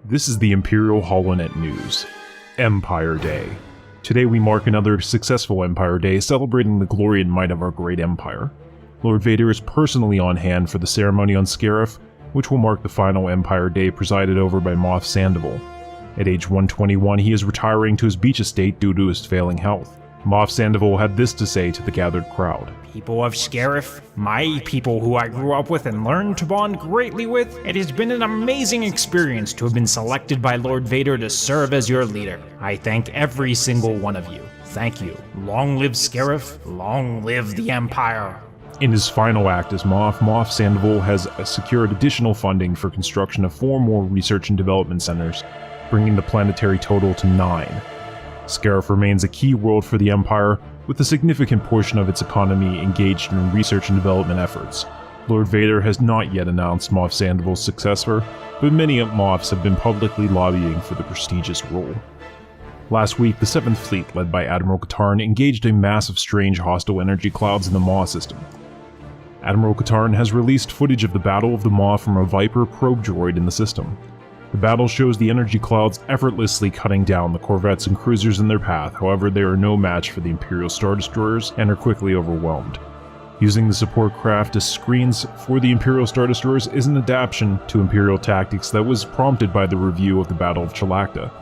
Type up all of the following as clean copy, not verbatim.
This is the Imperial HoloNet News. Empire Day. Today we mark another successful Empire Day, celebrating the glory and might of our great empire. Lord Vader is personally on hand for the ceremony on Scarif, which will mark the final Empire Day presided over by Moff Sandoval. At age 121, he is retiring to his beach estate due to his failing health. Moff Sandoval had this to say to the gathered crowd. People of Scarif, my people who I grew up with and learned to bond greatly with, it has been an amazing experience to have been selected by Lord Vader to serve as your leader. I thank every single one of you. Thank you. Long live Scarif, long live the Empire. In his final act as Moff Sandoval has secured additional funding for construction of 4 more research and development centers, bringing the planetary total to 9. Scarif remains a key world for the Empire, with a significant portion of its economy engaged in research and development efforts. Lord Vader has not yet announced Moff Sandoval's successor, but many Moffs have been publicly lobbying for the prestigious role. Last week, the 7th Fleet, led by Admiral Katarn, engaged a massive strange hostile energy clouds in the Maw system. Admiral Katarn has released footage of the Battle of the Maw from a Viper probe droid in the system. The battle shows the energy clouds effortlessly cutting down the corvettes and cruisers in their path, however they are no match for the Imperial Star Destroyers and are quickly overwhelmed. Using the support craft as screens for the Imperial Star Destroyers is an adaptation to Imperial tactics that was prompted by the review of the Battle of Chalacta.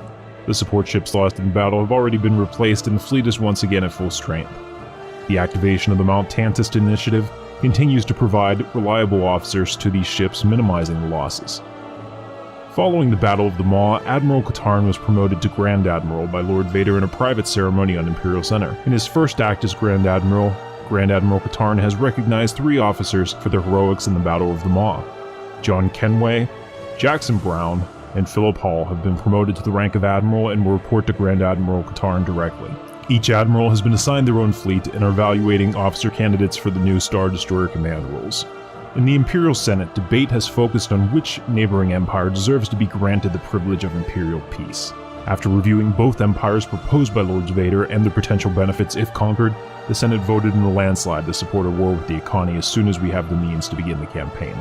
The support ships lost in the battle have already been replaced and the fleet is once again at full strength. The activation of the Mount Tantist initiative continues to provide reliable officers to these ships, minimizing the losses. Following the Battle of the Maw, Admiral Katarn was promoted to Grand Admiral by Lord Vader in a private ceremony on Imperial Center. In his first act as Grand Admiral Katarn has recognized 3 officers for their heroics in the Battle of the Maw. John Kenway, Jackson Brown, and Philip Hall have been promoted to the rank of Admiral and will report to Grand Admiral Katarn directly. Each Admiral has been assigned their own fleet and are evaluating officer candidates for the new Star Destroyer command roles. In the Imperial Senate, debate has focused on which neighboring empire deserves to be granted the privilege of imperial peace. After reviewing both empires proposed by Lord Vader and their potential benefits if conquered, the Senate voted in a landslide to support a war with the Iconi as soon as we have the means to begin the campaign.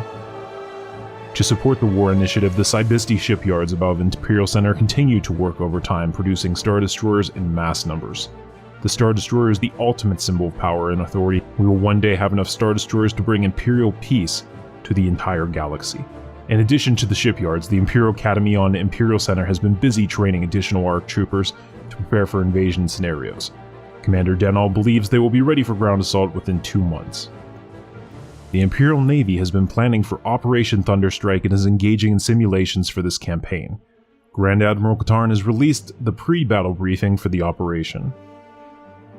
To support the war initiative, the Cybisti shipyards above Imperial Center continue to work overtime, producing Star Destroyers in mass numbers. The Star Destroyer is the ultimate symbol of power and authority. We will one day have enough Star Destroyers to bring imperial peace to the entire galaxy. In addition to the shipyards, the Imperial Academy on Imperial Center has been busy training additional ARC troopers to prepare for invasion scenarios. Commander Denal believes they will be ready for ground assault within 2 months. The Imperial Navy has been planning for Operation Thunderstrike and is engaging in simulations for this campaign. Grand Admiral Katarn has released the pre-battle briefing for the operation.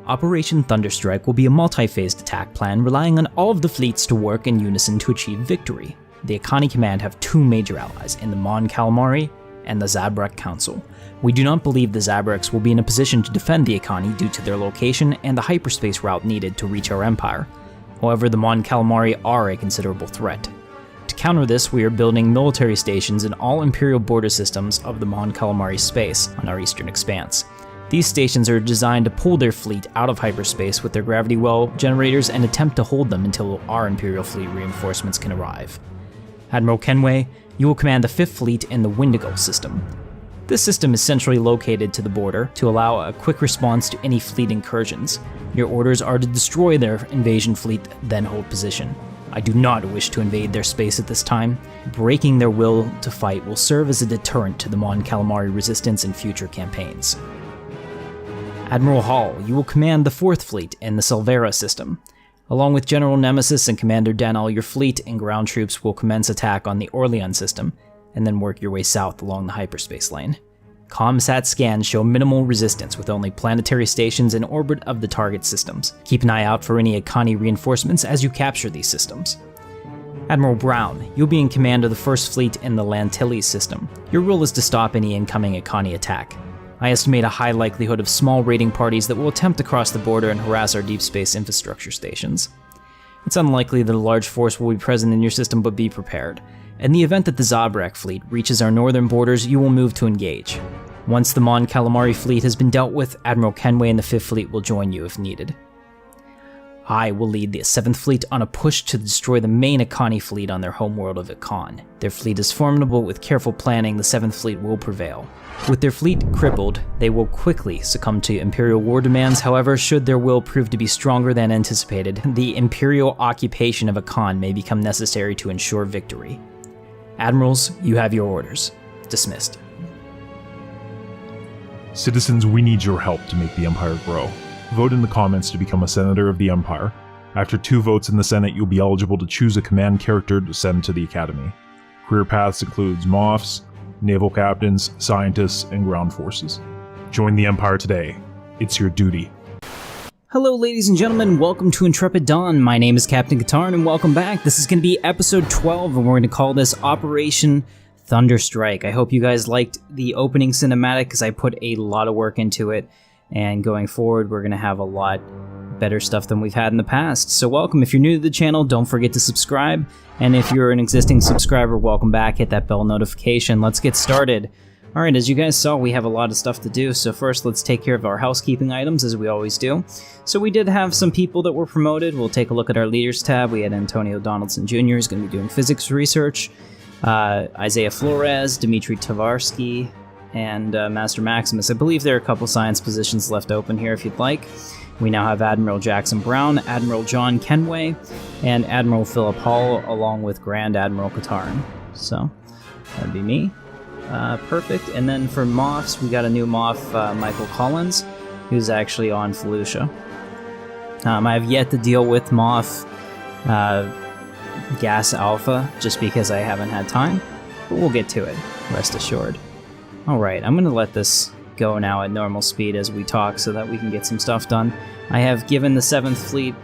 Operation Thunderstrike will be a multi-phased attack plan relying on all of the fleets to work in unison to achieve victory. The Iconi Command have 2 major allies in the Mon Calamari and the Zabrak Council. We do not believe the Zabraks will be in a position to defend the Iconi due to their location and the hyperspace route needed to reach our empire. However, the Mon Calamari are a considerable threat. To counter this, we are building military stations in all Imperial border systems of the Mon Calamari space on our eastern expanse. These stations are designed to pull their fleet out of hyperspace with their gravity well generators and attempt to hold them until our Imperial fleet reinforcements can arrive. Admiral Kenway, you will command the 5th Fleet in the Windigo system. This system is centrally located to the border to allow a quick response to any fleet incursions. Your orders are to destroy their invasion fleet, then hold position. I do not wish to invade their space at this time. Breaking their will to fight will serve as a deterrent to the Mon Calamari resistance in future campaigns. Admiral Hall, you will command the 4th Fleet in the Silvera system. Along with General Nemesis and Commander Denal, your fleet and ground troops will commence attack on the Orlean system, and then work your way south along the hyperspace lane. Comsat scans show minimal resistance with only planetary stations in orbit of the target systems. Keep an eye out for any Iconi reinforcements as you capture these systems. Admiral Brown, you'll be in command of the 1st Fleet in the Lantilles system. Your role is to stop any incoming Iconi attack. I estimate a high likelihood of small raiding parties that will attempt to cross the border and harass our deep space infrastructure stations. It's unlikely that a large force will be present in your system, but be prepared. In the event that the Zabrak fleet reaches our northern borders, you will move to engage. Once the Mon Calamari fleet has been dealt with, Admiral Kenway and the 5th Fleet will join you if needed. I will lead the 7th Fleet on a push to destroy the main Akani fleet on their homeworld of Akan. Their fleet is formidable. With careful planning, the 7th Fleet will prevail. With their fleet crippled, they will quickly succumb to Imperial war demands. However, should their will prove to be stronger than anticipated, the Imperial occupation of Akan may become necessary to ensure victory. Admirals, you have your orders. Dismissed. Citizens, we need your help to make the Empire grow. Vote in the comments to become a Senator of the Empire. After 2 votes in the Senate, you'll be eligible to choose a command character to send to the Academy. Career paths includes Moffs, Naval Captains, Scientists, and Ground Forces. Join the Empire today. It's your duty. Hello ladies and gentlemen, welcome to Intrepid Dawn. My name is Captain Katarn and welcome back. This is going to be episode 12 and we're going to call this Operation Thunderstrike. I hope you guys liked the opening cinematic because I put a lot of work into it. And going forward, we're going to have a lot better stuff than we've had in the past. So welcome. If you're new to the channel, don't forget to subscribe. And if you're an existing subscriber, welcome back. Hit that bell notification. Let's get started. All right, as you guys saw, we have a lot of stuff to do. So first, let's take care of our housekeeping items, as we always do. So we did have some people that were promoted. We'll take a look at our leaders tab. We had Antonio Donaldson Jr. is going to be doing physics research. Isaiah Flores, Dmitry Tavarsky, and Master Maximus. I believe there are a couple science positions left open here if you'd like. We now have Admiral Jackson Brown, Admiral John Kenway, and Admiral Philip Hall, along with Grand Admiral Katarn. So, that'd be me. Perfect. And then for Moffs, we got a new Moff, Michael Collins, who's actually on Felucia. I have yet to deal with Moff Gas Alpha, just because I haven't had time, but we'll get to it, rest assured. Alright, I'm going to let this go now at normal speed as we talk so that we can get some stuff done. I have given the 7th Fleet,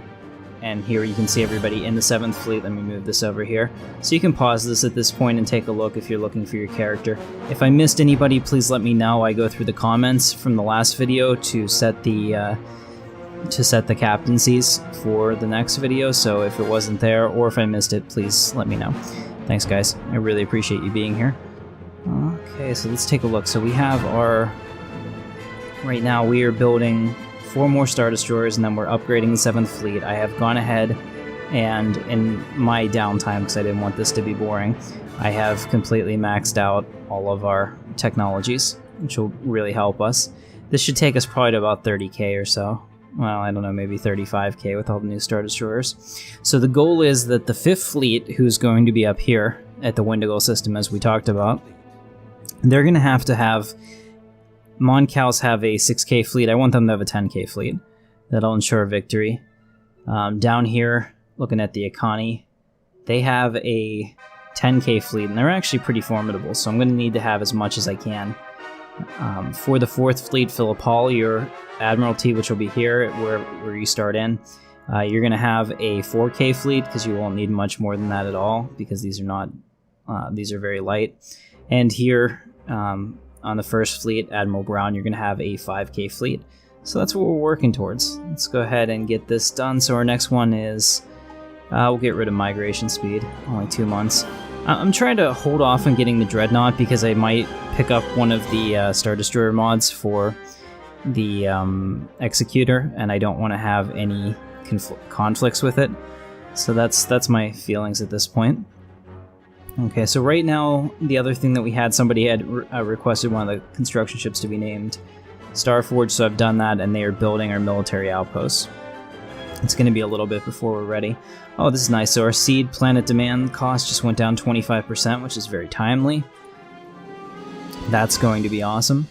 and here you can see everybody in the 7th Fleet. Let me move this over here. So you can pause this at this point and take a look if you're looking for your character. If I missed anybody, please let me know. I go through the comments from the last video to set the captaincies for the next video, so if it wasn't there or if I missed it, please let me know. Thanks guys, I really appreciate you being here. Okay, so let's take a look. So we have our... Right now we are building 4 more Star Destroyers and then we're upgrading the 7th Fleet. I have gone ahead and in my downtime, because I didn't want this to be boring, I have completely maxed out all of our technologies, which will really help us. This should take us probably to about 30k or so. Well, I don't know, maybe 35k with all the new Star Destroyers. So the goal is that the 5th Fleet, who's going to be up here at the Wendigo system as we talked about, they're going to have Mon Cals have a 6k fleet. I want them to have a 10k fleet. That'll ensure victory. Down here, looking at the Akani, they have a 10k fleet, and they're actually pretty formidable, so I'm going to need to have as much as I can. For the 4th Fleet, Philip Hall, your Admiralty, which will be here where you start in, you're going to have a 4k fleet, because you won't need much more than that at all, because these are not, these are very light. And here, on the 1st Fleet, Admiral Brown, you're going to have a 5k fleet. So that's what we're working towards. Let's go ahead and get this done. So our next one is, we'll get rid of migration speed, only 2 months. I'm trying to hold off on getting the Dreadnought because I might pick up one of the Star Destroyer mods for the Executor, and I don't want to have any conflicts with it. So that's my feelings at this point. Okay, so right now, the other thing that we had, somebody had requested one of the construction ships to be named Starforge, so I've done that, and they are building our military outposts. It's going to be a little bit before we're ready. Oh, this is nice. So our seed planet demand cost just went down 25%, which is very timely. That's going to be awesome.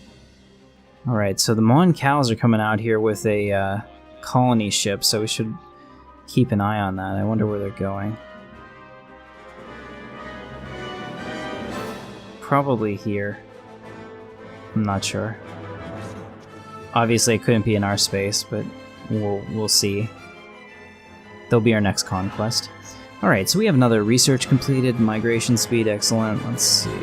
Alright, so the Mon Cals are coming out here with a colony ship, so we should keep an eye on that. I wonder where they're going. Probably here. I'm not sure. Obviously it couldn't be in our space, but we'll see. They'll be our next conquest. Alright, so we have another research completed, migration speed, excellent. Let's see.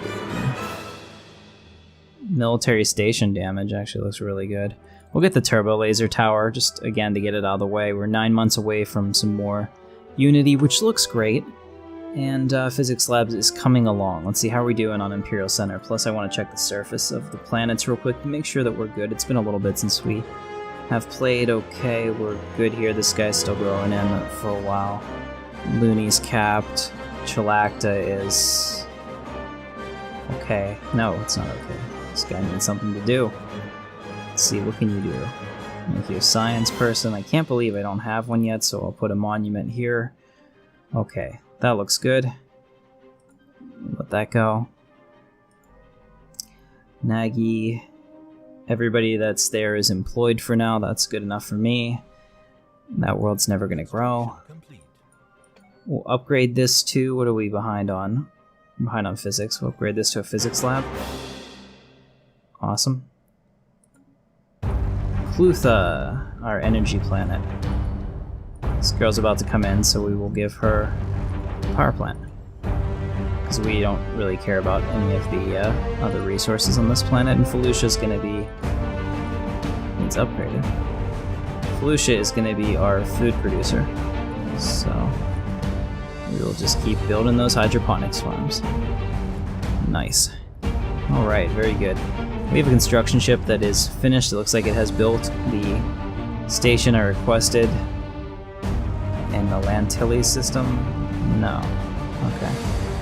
Military station damage actually looks really good. We'll get the turbo laser tower, just again to get it out of the way. We're 9 months away from some more Unity, which looks great. And Physics Labs is coming along. Let's see how we're doing on Imperial Center. Plus I want to check the surface of the planets real quick to make sure that we're good. It's been a little bit since we have played okay. We're good here. This guy's still growing in for a while. Looney's capped. Chalacta is... okay. No, it's not okay. This guy needs something to do. Let's see, what can you do? Make you a science person. I can't believe I don't have one yet, so I'll put a monument here. Okay, that looks good. Let that go. Nagy. Everybody that's there is employed for now. That's good enough for me. That world's never going to grow. We'll upgrade this to... what are we behind on? I'm behind on physics. We'll upgrade this to a physics lab. Awesome. Clutha, our energy planet. This girl's about to come in, so we will give her a power plant. Because we don't really care about any of the other resources on this planet, and Felucia's going to be... needs upgraded. Felucia is going to be our food producer, so we will just keep building those hydroponics farms. Nice. Alright, very good. We have a construction ship that is finished. It looks like it has built the station I requested. And the Lantilli system? No. Okay.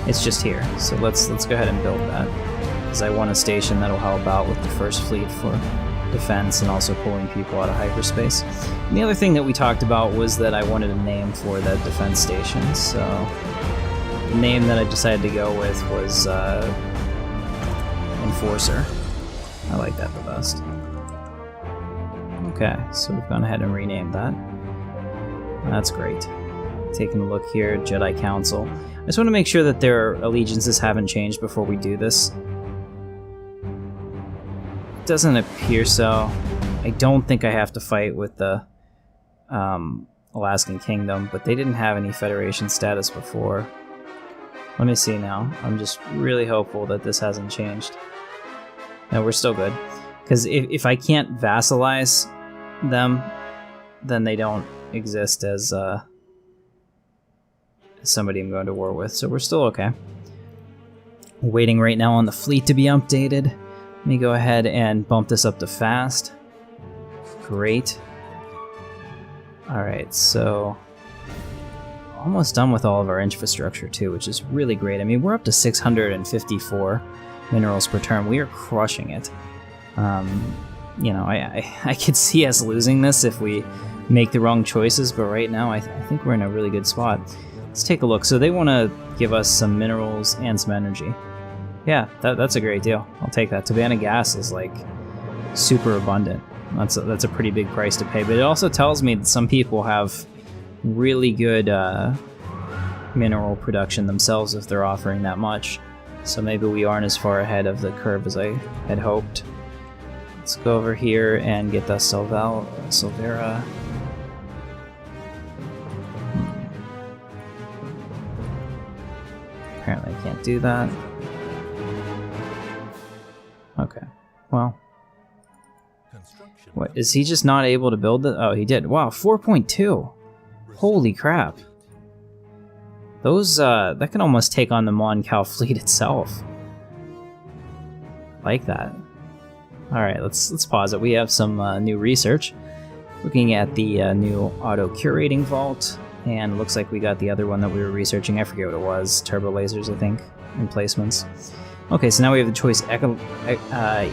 It's just here. So let's go ahead and build that. Because I want a station that'll help out with the first fleet for defense and also pulling people out of hyperspace. And the other thing that we talked about was that I wanted a name for that defense station. So the name that I decided to go with was Enforcer. I like that the best. Okay, so we've gone ahead and renamed that. That's great. Taking a look here, Jedi Council. I just want to make sure that their allegiances haven't changed before we do this. Doesn't appear so. I don't think I have to fight with the Alaskan Kingdom, but they didn't have any Federation status before. Let me see now. I'm just really hopeful that this hasn't changed. No, we're still good. Because if I can't vassalize them, then they don't exist as somebody I'm going to war with, so we're still okay. We're waiting right now on the fleet to be updated. Let me go ahead and bump this up to fast. Great. Alright, so almost done with all of our infrastructure too, which is really great. I mean, we're up to 654 minerals per turn. We are crushing it. You know, I could see us losing this if we make the wrong choices, but right now I think we're in a really good spot. Let's take a look. So they want to give us some minerals and some energy. Yeah, that's a great deal. I'll take that. Tabana gas is like super abundant. That's a pretty big price to pay, but it also tells me that some people have really good mineral production themselves if they're offering that much. So maybe we aren't as far ahead of the curve as I had hoped. Let's go over here and get the Silvera. Apparently I can't do that. Okay, well. What, is he just not able to build it? Oh, he did. Wow, 4.2. Holy crap. Those, that can almost take on the Mon Cal fleet itself. Like that. Alright, let's pause it. We have some new research. Looking at the new auto-curating vault, and it looks like we got the other one that we were researching. I forget what it was. Turbo lasers, I think, emplacements. Okay, so now we have the choice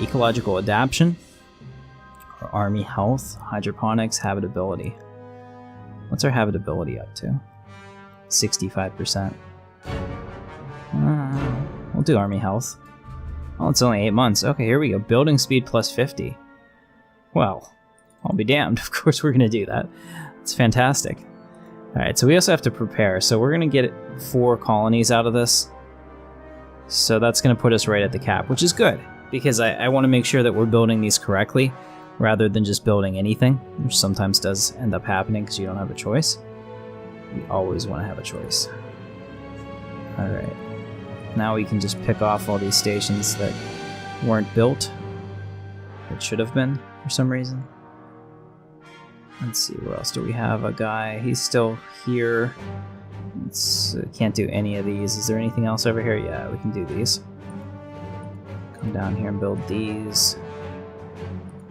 ecological adaptation, or army health, hydroponics, habitability. What's our habitability up to? 65%. We'll do army health. Oh, it's only 8 months. Okay, here we go. Building speed plus 50. Well, I'll be damned. Of course we're going to do that. It's fantastic. Alright, so we also have to prepare. So we're going to get 4 colonies out of this. So that's going to put us right at the cap, which is good. Because I want to make sure that we're building these correctly, rather than just building anything, which sometimes does end up happening because you don't have a choice. We always want to have a choice. Alright. Now we can just pick off all these stations that weren't built, that should have been, for some reason. Let's see, where else do we have a guy? He's still here. Can't do any of these. Is there anything else over here? Yeah, we can do these. Come down here and build these.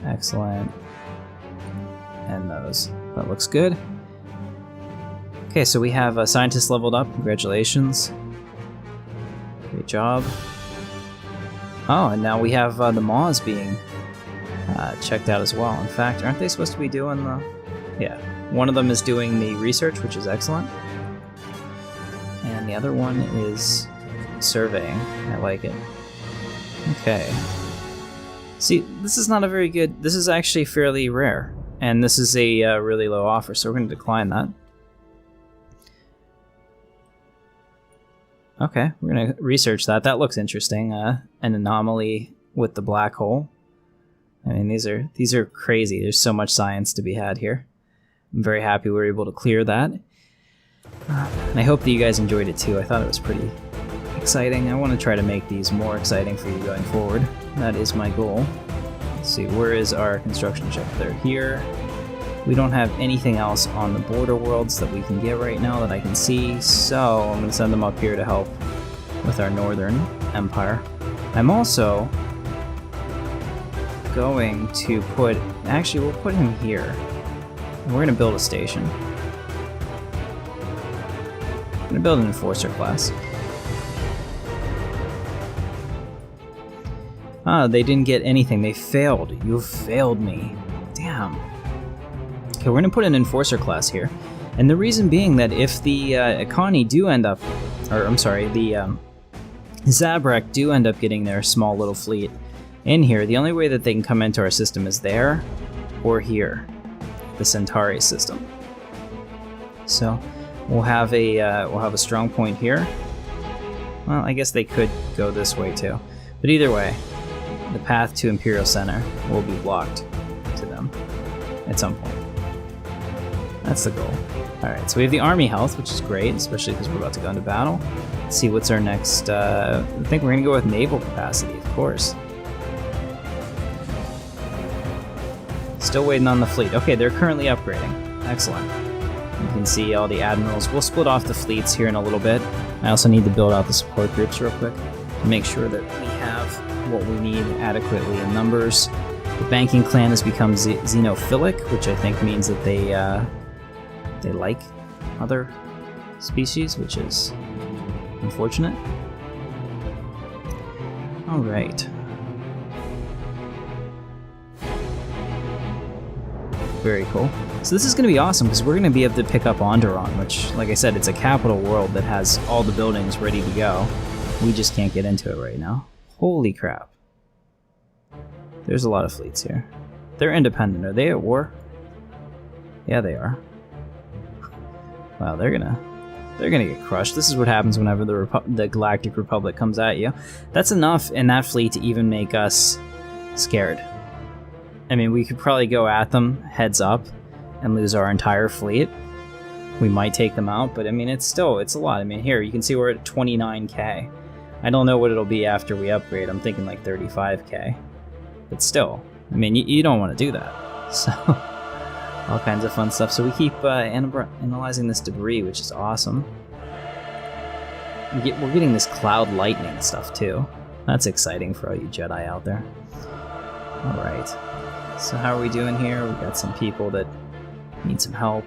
Excellent. and those. That looks good. Okay, so we have scientists leveled up. Congratulations. Great job. Oh, and now we have the Maws being checked out as well. In fact, aren't they supposed to be doing the... Yeah, one of them is doing the research, which is excellent. And the other one is surveying. I like it. Okay. See, this is not a very good... This is actually fairly rare. And this is a really low offer, so we're going to decline that. Okay, we're going to research that. That looks interesting. An anomaly with the black hole. I mean, these are crazy. There's so much science to be had here. I'm very happy we were able to clear that. And I hope that you guys enjoyed it too. I thought it was pretty exciting. I want to try to make these more exciting for you going forward. That is my goal. Let's see, where is our construction ship? They're here. We don't have anything else on the border worlds that we can get right now that I can see, so I'm going to send them up here to help with our northern empire. I'm also going to put... Actually, we'll put him here. And we're going to build a station. I'm going to build an enforcer class. Ah, they didn't get anything. They failed. You failed me. Damn. Okay, we're going to put an enforcer class here. And the reason being that if the Akani do end up... Or, I'm sorry, the Zabrak do end up getting their small little fleet in here, the only way that they can come into our system is there or here. The Centauri system. So, we'll have a strong point here. Well, I guess they could go this way too. But either way, the path to Imperial Center will be blocked to them at some point. That's the goal. Alright, so we have the army health, which is great, especially because we're about to go into battle. Let's see what's our next... I think we're going to go with naval capacity, of course. Still waiting on the fleet. Okay, they're currently upgrading. Excellent. You can see all the admirals. We'll split off the fleets here in a little bit. I also need to build out the support groups real quick to make sure that we have what we need adequately in numbers. The banking clan has become xenophilic, which I think means that they like other species, which is unfortunate. All right. Very cool. So this is going to be awesome because we're going to be able to pick up Onderon, which, like I said, it's a capital world that has all the buildings ready to go. We just can't get into it right now. Holy crap. There's a lot of fleets here. They're independent. Are they at war? Yeah, they are. Wow, they're gonna get crushed. This is what happens whenever the Galactic Republic comes at you. That's enough in that fleet to even make us scared. I mean, we could probably go at them heads up and lose our entire fleet. We might take them out, but I mean, it's a lot. I mean, here, you can see we're at 29k. I don't know what it'll be after we upgrade. I'm thinking like 35k. But still, I mean, you don't want to do that. So, all kinds of fun stuff. So we keep analyzing this debris, which is awesome. We're getting this cloud lightning stuff, too. That's exciting for all you Jedi out there. Alright. So how are we doing here? We've got some people that need some help.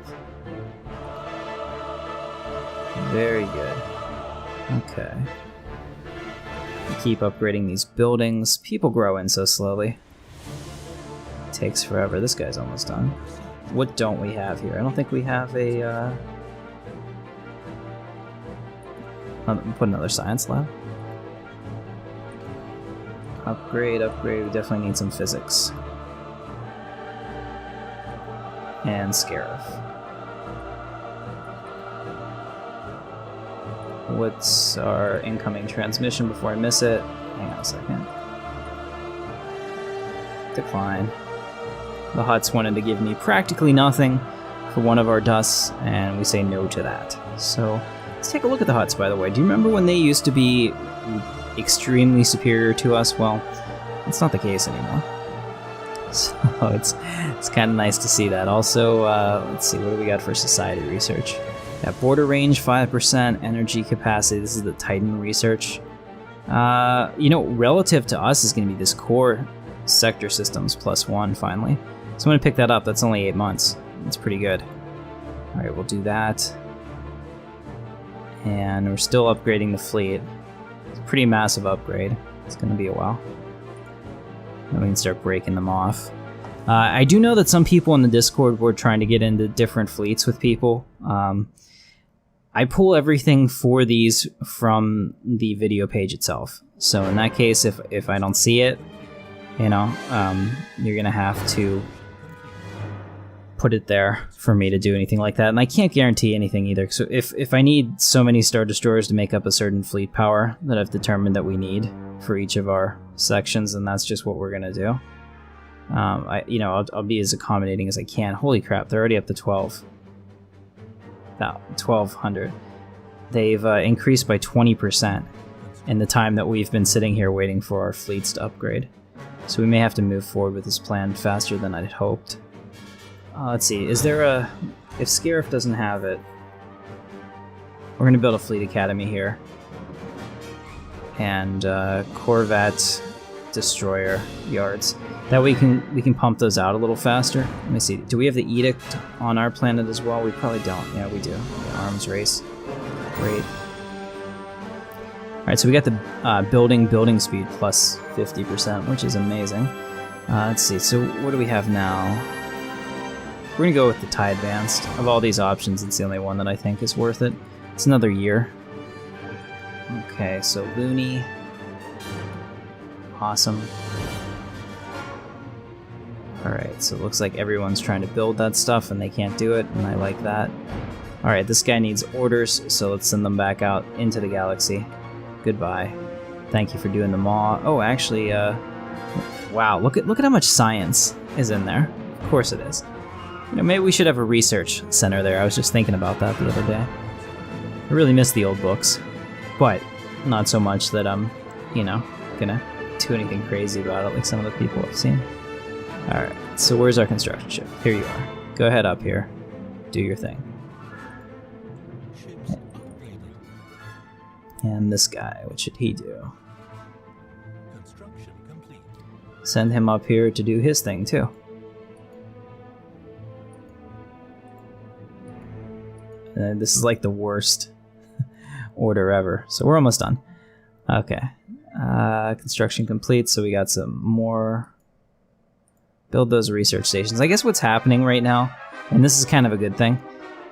Very good. Okay. We keep upgrading these buildings. People grow in so slowly. It takes forever. This guy's almost done. What don't we have here? I don't think we have a... put another science lab. Upgrade. We definitely need some physics. And Scarif. What's our incoming transmission before I miss it? Hang on a second. Decline. The Hutts wanted to give me practically nothing for one of our dusts, and we say no to that. So, let's take a look at the Hutts, by the way. Do you remember when they used to be extremely superior to us? Well, it's not the case anymore. So, it's kind of nice to see that. Also, let's see, what do we got for society research? Yeah, border range, 5%, energy capacity. This is the Titan research. Relative to us is going to be this core sector systems +1, finally. So I'm going to pick that up. That's only 8 months. That's pretty good. Alright, we'll do that. And we're still upgrading the fleet. It's a pretty massive upgrade. It's going to be a while. Then we can start breaking them off. I do know that some people in the Discord were trying to get into different fleets with people. I pull everything for these from the video page itself. So in that case, if I don't see it, you know, you're going to have to put it there for me to do anything like that. And I can't guarantee anything either. So if I need so many Star Destroyers to make up a certain fleet power that I've determined that we need for each of our sections, then that's just what we're going to do. I'll be as accommodating as I can. Holy crap, they're already up to 12. About 1,200. They've increased by 20% in the time that we've been sitting here waiting for our fleets to upgrade. So we may have to move forward with this plan faster than I'd hoped. Let's see, is there a... If Scarif doesn't have it, we're going to build a fleet academy here. And Corvette destroyer yards. That way we can pump those out a little faster. Let me see. Do we have the edict on our planet as well? We probably don't. Yeah, we do. Yeah, arms race. Great. All right, so we got the building speed plus 50%, which is amazing. Let's see. So what do we have now? We're gonna go with the TIE Advanced. Of all these options, it's the only one that I think is worth it. It's another year. Okay, so Looney. Awesome. Alright, so it looks like everyone's trying to build that stuff and they can't do it, and I like that. Alright, this guy needs orders, so let's send them back out into the galaxy. Goodbye. Thank you for doing the maw. Oh, actually, wow, look at how much science is in there. Of course it is. You know, maybe we should have a research center there. I was just thinking about that the other day. I really miss the old books, but not so much that I'm, gonna do anything crazy about it like some of the people I've seen. Alright, so where's our construction ship? Here you are. Go ahead up here. Do your thing. And this guy, what should he do? Send him up here to do his thing too. This is like the worst order ever. So we're almost done. Okay. Construction complete, so we got some more. Build those research stations. I guess what's happening right now, and this is kind of a good thing,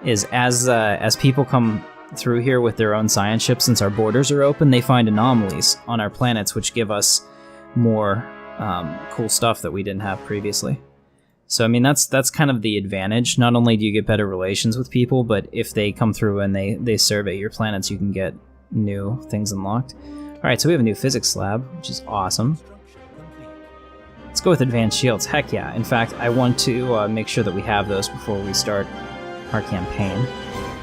is as people come through here with their own science ships, since our borders are open, they find anomalies on our planets which give us more cool stuff that we didn't have previously. So I mean that's kind of the advantage. Not only do you get better relations with people, but if they come through and they survey your planets, you can get new things unlocked. Alright, so we have a new physics lab, which is awesome. Let's go with advanced shields. Heck yeah. In fact, I want to make sure that we have those before we start our campaign.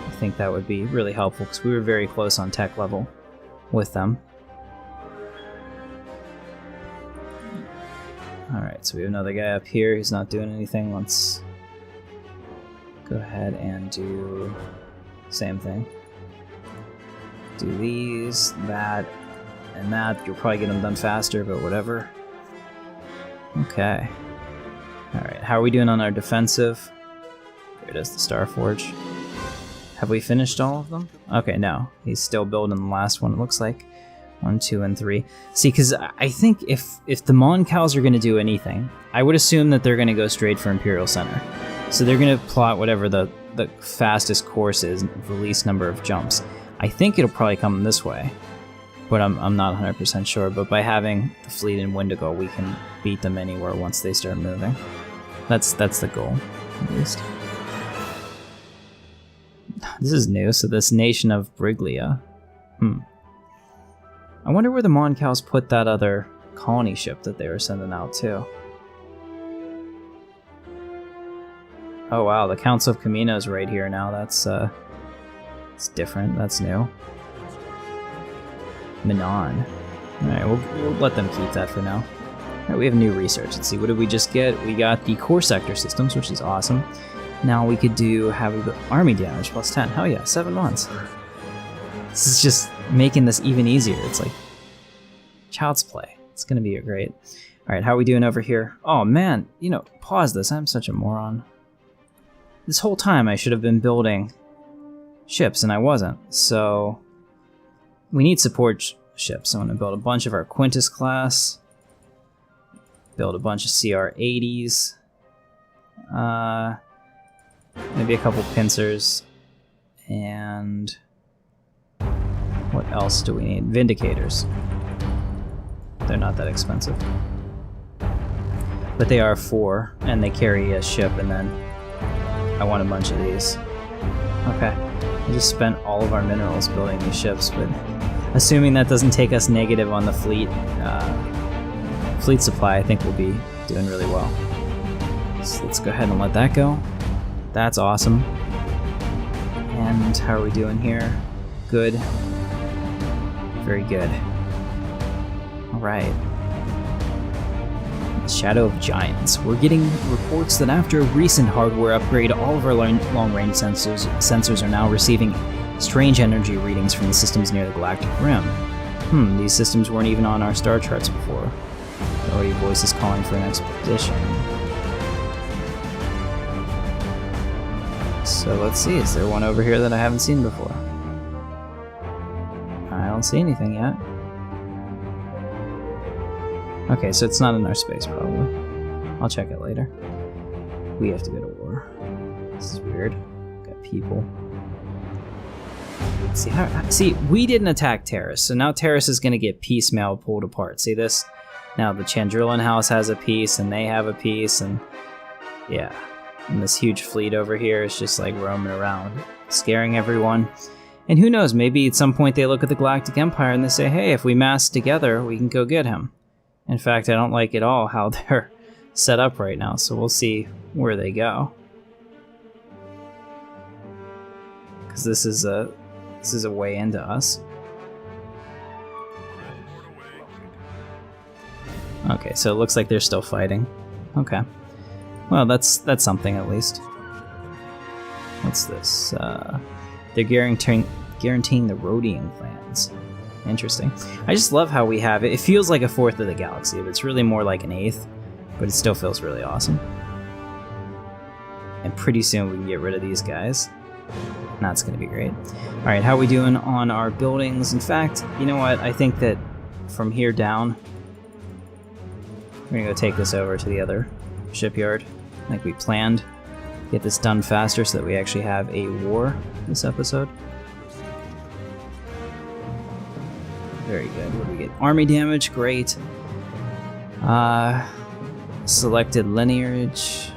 I think that would be really helpful because we were very close on tech level with them. Alright, so we have another guy up here who's not doing anything. Let's go ahead and do the same thing. Do these, that, and that. You'll probably get them done faster, but whatever. Okay. Alright, how are we doing on our defensive? Here it is, the Starforge. Have we finished all of them? Okay, no. He's still building the last one, it looks like. 1, 2, and 3. See, because I think if the Mon Cals are going to do anything, I would assume that they're going to go straight for Imperial Center. So they're going to plot whatever the fastest course is, the least number of jumps. I think it'll probably come this way, but I'm not 100% sure. But by having the fleet in Windigo, we can beat them anywhere once they start moving. That's the goal, at least. This is new, so this nation of Briglia. I wonder where the Mon Cals put that other colony ship that they were sending out to. Oh wow, the Council of Caminos right here now. That's it's different. That's new. Minon. Alright, we'll let them keep that for now. Alright, we have new research. Let's see, what did we just get? We got the core sector systems, which is awesome. Now we could have army damage plus 10. Hell yeah, 7 months. This is just making this even easier. It's like child's play. It's gonna be great. All right, how are we doing over here? Oh man, you know, pause this. I'm such a moron. This whole time I should have been building ships, and I wasn't. So we need support ships. I'm gonna build a bunch of our Quintus class. Build a bunch of CR-80s. Maybe a couple pincers. And what else do we need? Vindicators. They're not that expensive. But they are 4, and they carry a ship, and then I want a bunch of these. Okay. I just spent all of our minerals building these ships, but assuming that doesn't take us negative on the fleet supply, I think we'll be doing really well. So let's go ahead and let that go. That's awesome. And how are we doing here? Good. Very good. Alright. Shadow of Giants. We're getting reports that after a recent hardware upgrade, all of our long-range sensors are now receiving strange energy readings from the systems near the Galactic Rim. These systems weren't even on our star charts before. Oh, your voice is calling for an expedition. So let's see, is there one over here that I haven't seen before? I don't see anything yet. Okay, so it's not in our space, probably. I'll check it later. We have to go to war. This is weird. Got people. Let's see, see, we didn't attack Terrace, so now Terrace is going to get piecemeal pulled apart. See this? Now the Chandrillan house has a piece, and they have a piece, and yeah. And this huge fleet over here is just like roaming around, scaring everyone. And who knows, maybe at some point they look at the Galactic Empire and they say, hey, if we mass together, we can go get him. In fact, I don't like at all how they're set up right now, so we'll see where they go. Because this is a way into us. Okay, so it looks like they're still fighting. Okay. Well, that's something at least. What's this? They're guaranteeing the Rhodian clans. Interesting. I just love how we have it. It feels like a fourth of the galaxy, but it's really more like an eighth. But it still feels really awesome. And pretty soon we can get rid of these guys. And that's going to be great. Alright, how are we doing on our buildings? In fact, you know what? I think that from here down, we're going to go take this over to the other shipyard, like we planned. Get this done faster so that we actually have a war this episode. Very good. What do we get? Army damage, great. Selected lineage.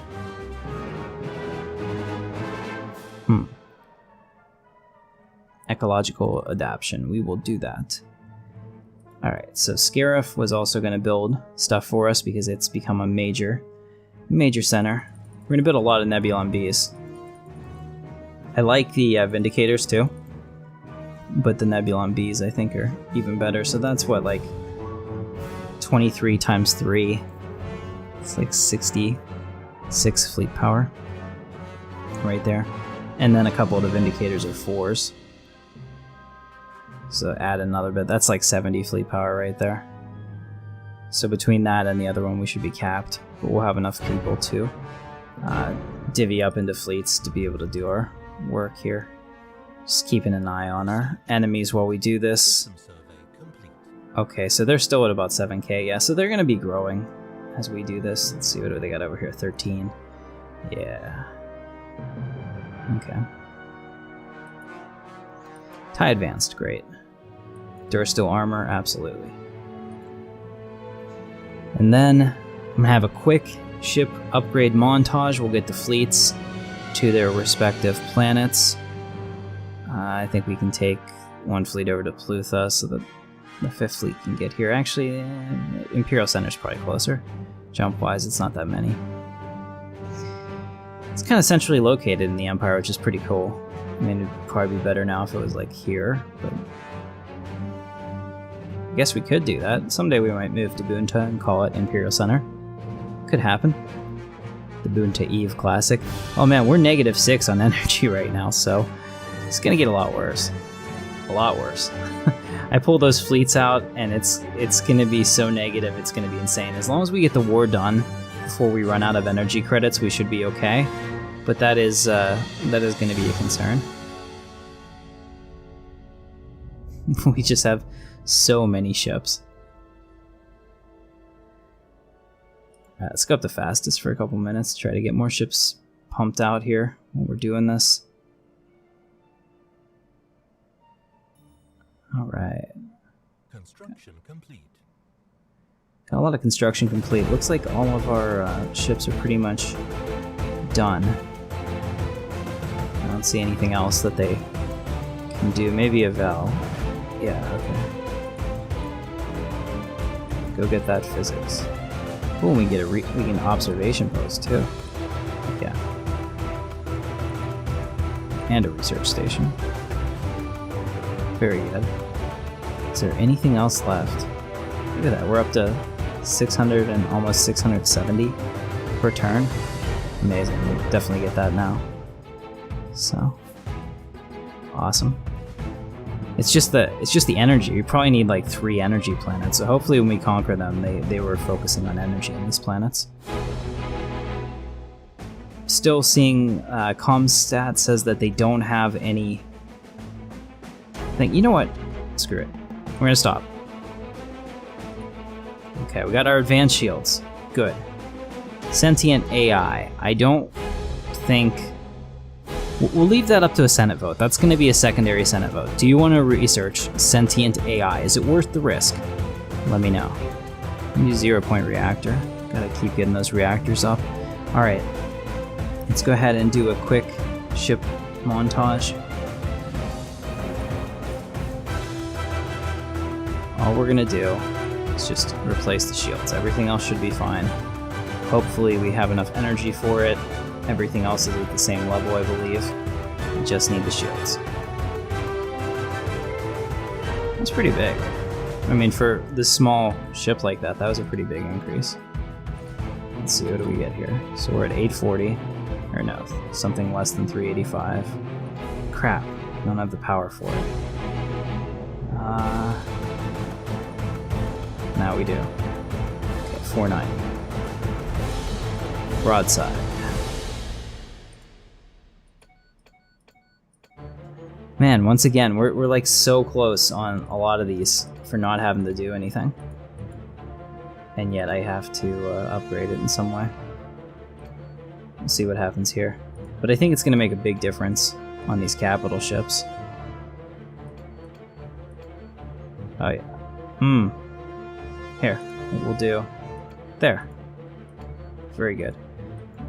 Ecological adaptation. We will do that. Alright, so Scarif was also going to build stuff for us because it's become a major center. We're going to build a lot of Nebulon Bees. I like the Vindicators too, but the Nebulon Bees I think are even better. So that's what, like 23 times 3. It's like 66 fleet power right there. And then a couple of the Vindicators are 4s. So add another bit. That's like 70 fleet power right there. So between that and the other one, we should be capped. But we'll have enough people to divvy up into fleets to be able to do our work here. Just keeping an eye on our enemies while we do this. Okay, so they're still at about 7k. Yeah, so they're going to be growing as we do this. Let's see, what do they got over here? 13. Yeah. Okay. TIE advanced, great. Durasteel armor, absolutely. And then I'm gonna have a quick ship upgrade montage. We'll get the fleets to their respective planets. I think we can take one fleet over to Plutha so that the 5th fleet can get here. Actually, Imperial Senator's probably closer. Jump-wise, it's not that many. It's kind of centrally located in the Empire, which is pretty cool. I mean, it'd probably be better now if it was like here, but I guess we could do that. Someday we might move to Bunta and call it Imperial Center. Could happen. The Bunta Eve Classic. Oh man, we're -6 on energy right now, so it's gonna get a lot worse. A lot worse. I pull those fleets out, and it's gonna be so negative, it's gonna be insane. As long as we get the war done before we run out of energy credits, we should be okay. But that is gonna be a concern. We just have so many ships. Let's go up the fastest for a couple minutes, try to get more ships pumped out here while we're doing this. Alright. Construction complete. Got a lot of construction complete. Looks like all of our ships are pretty much done. I don't see anything else that they can do. Maybe a Val. Yeah, okay. Go get that physics. Oh, we get we get an observation post too. Yeah. And a research station. Very good. Is there anything else left? Look at that, we're up to 600 and almost 670 per turn. Amazing, we'll definitely get that now. So, awesome. It's just the energy. We probably need like 3 energy planets. So hopefully when we conquer them, they were focusing on energy on these planets. Still seeing Comstat says that they don't have any. You know what? Screw it. We're gonna stop. Okay, we got our advanced shields. Good. Sentient AI. I don't think. We'll leave that up to a Senate vote. That's going to be a secondary Senate vote. Do you want to research sentient AI? Is it worth the risk? Let me know. New 0-point reactor. Gotta keep getting those reactors up. Alright. Let's go ahead and do a quick ship montage. All we're going to do is just replace the shields. Everything else should be fine. Hopefully we have enough energy for it. Everything else is at the same level, I believe. We just need the shields. That's pretty big. I mean, for this small ship like that, that was a pretty big increase. Let's see, what do we get here? So we're at 840. Or no, something less than 385. Crap, I don't have the power for it. Now we do. Okay, 490. Broadside. Man, once again, we're like so close on a lot of these for not having to do anything. And yet I have to upgrade it in some way. We'll see what happens here. But I think it's going to make a big difference on these capital ships. Oh yeah. Here, we'll do. There. Very good.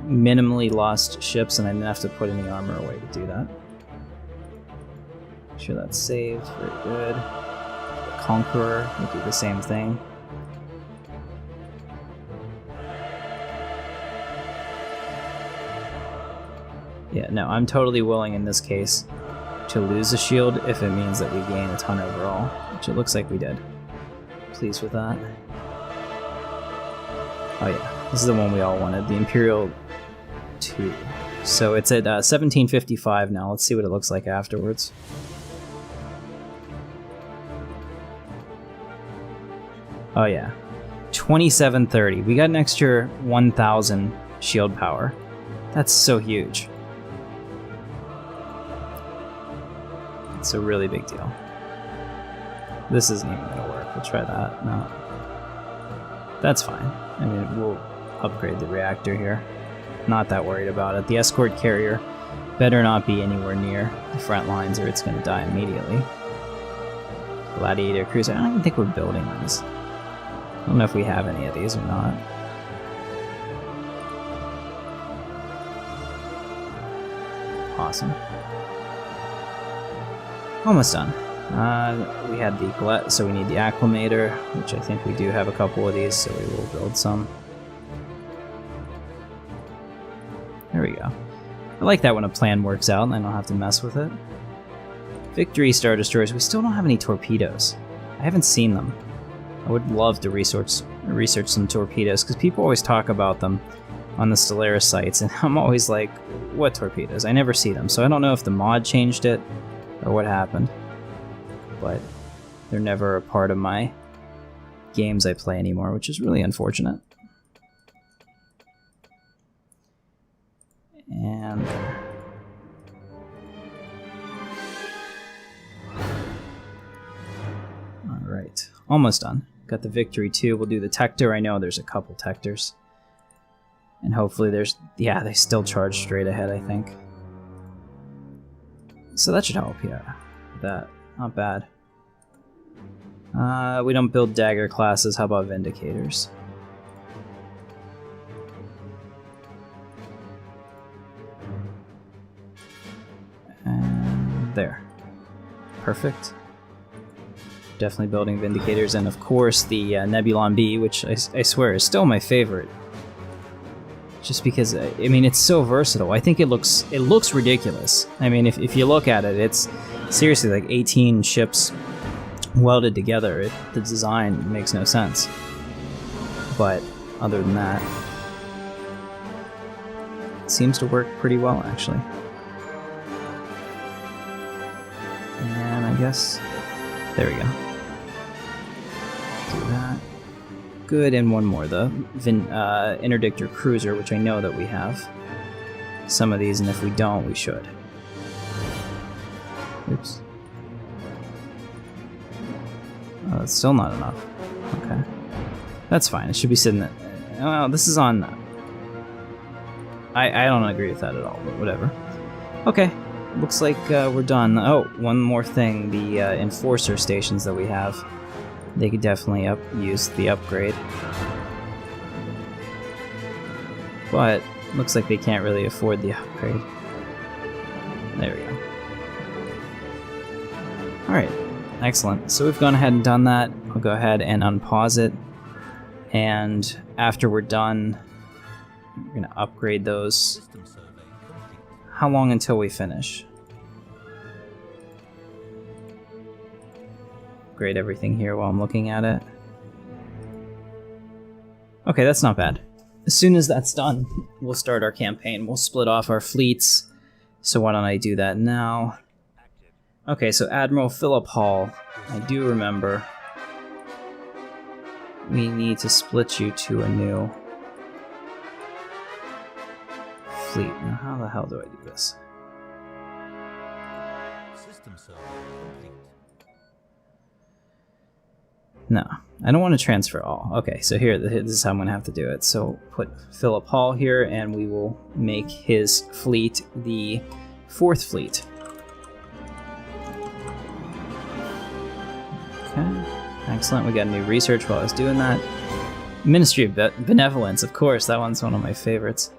Minimally lost ships, and I didn't have to put any armor away to do that. Make sure that's saved. Very good. The Conqueror will do the same thing. Yeah, no, I'm totally willing in this case to lose a shield if it means that we gain a ton overall, which it looks like we did. Pleased with that. Oh yeah, this is the one we all wanted, the Imperial 2. So it's at 1755 now. Let's see what it looks like afterwards. Oh yeah, 2730. We got an extra 1000 shield power. That's so huge. It's a really big deal. This isn't even gonna work. We'll try that. No. That's fine. I mean, we'll upgrade the reactor here. Not that worried about it. The escort carrier better not be anywhere near the front lines or it's gonna die immediately. Gladiator cruiser. I don't even think we're building these. I don't know if we have any of these or not. Awesome. Almost done. We had the so we need the acclimator, which I think we do have a couple of these, so we will build some. There we go. I like that when a plan works out and I don't have to mess with it. Victory Star Destroyers. We still don't have any torpedoes. I haven't seen them. I would love to research some torpedoes, because people always talk about them on the Stellaris sites, and I'm always like, what torpedoes? I never see them, so I don't know if the mod changed it or what happened. But They're never a part of my games I play anymore, which is really unfortunate. And alright, almost done. Got the victory too. We'll do the Tector. I know there's a couple Tectors. And hopefully there's... yeah, they still charge straight ahead, I think. So that should help, yeah. That, not bad. We don't build dagger classes. How about Vindicators? And there. Perfect. Definitely building Vindicators, and of course the Nebulon B, which I swear is still my favorite. Just because, I mean, it's so versatile. I think it looks ridiculous. I mean, if you look at it, it's seriously like 18 ships welded together. The design makes no sense. But other than that, it seems to work pretty well, actually. And I guess, there we go. Do that. Good, and one more, the Interdictor Cruiser, which I know that we have some of these, and if we don't, we should. Oops. Oh, that's still not enough. Okay. That's fine, it should be sitting there. Well, this is on... I don't agree with that at all, but whatever. Okay, looks like we're done. Oh, one more thing, the Enforcer stations that we have. They could definitely use the upgrade. But, looks like they can't really afford the upgrade. There we go. Alright, excellent. So we've gone ahead and done that. I'll go ahead and unpause it. And after we're done, we're going to upgrade those. System survey complete. How long until we finish? Upgrade everything here while I'm looking at it. Okay, that's not bad. As soon as that's done, we'll start our campaign. We'll split off our fleets. So why don't I do that now? Okay, so Admiral Philip Hall, I do remember. We need to split you to a new fleet. Now, how the hell do I do this? System survey complete. No, I don't want to transfer all. Okay, so here, this is how I'm going to have to do it. So put Philip Hall here, and we will make his fleet the 4th fleet. Okay, excellent. We got a new research while I was doing that. Ministry of Benevolence, of course, that one's one of my favorites.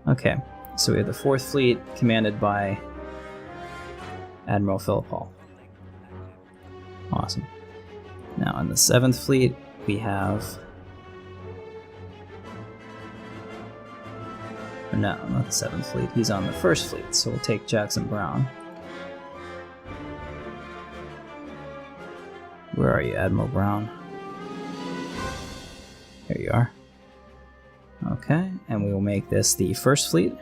Okay, so we have the 4th fleet commanded by Admiral Philip Hall. Awesome. Now, in the 7th fleet, we have... or no, not the 7th fleet. He's on the 1st fleet, so we'll take Jackson Brown. Where are you, Admiral Brown? There you are. Okay, and we will make this the 1st fleet.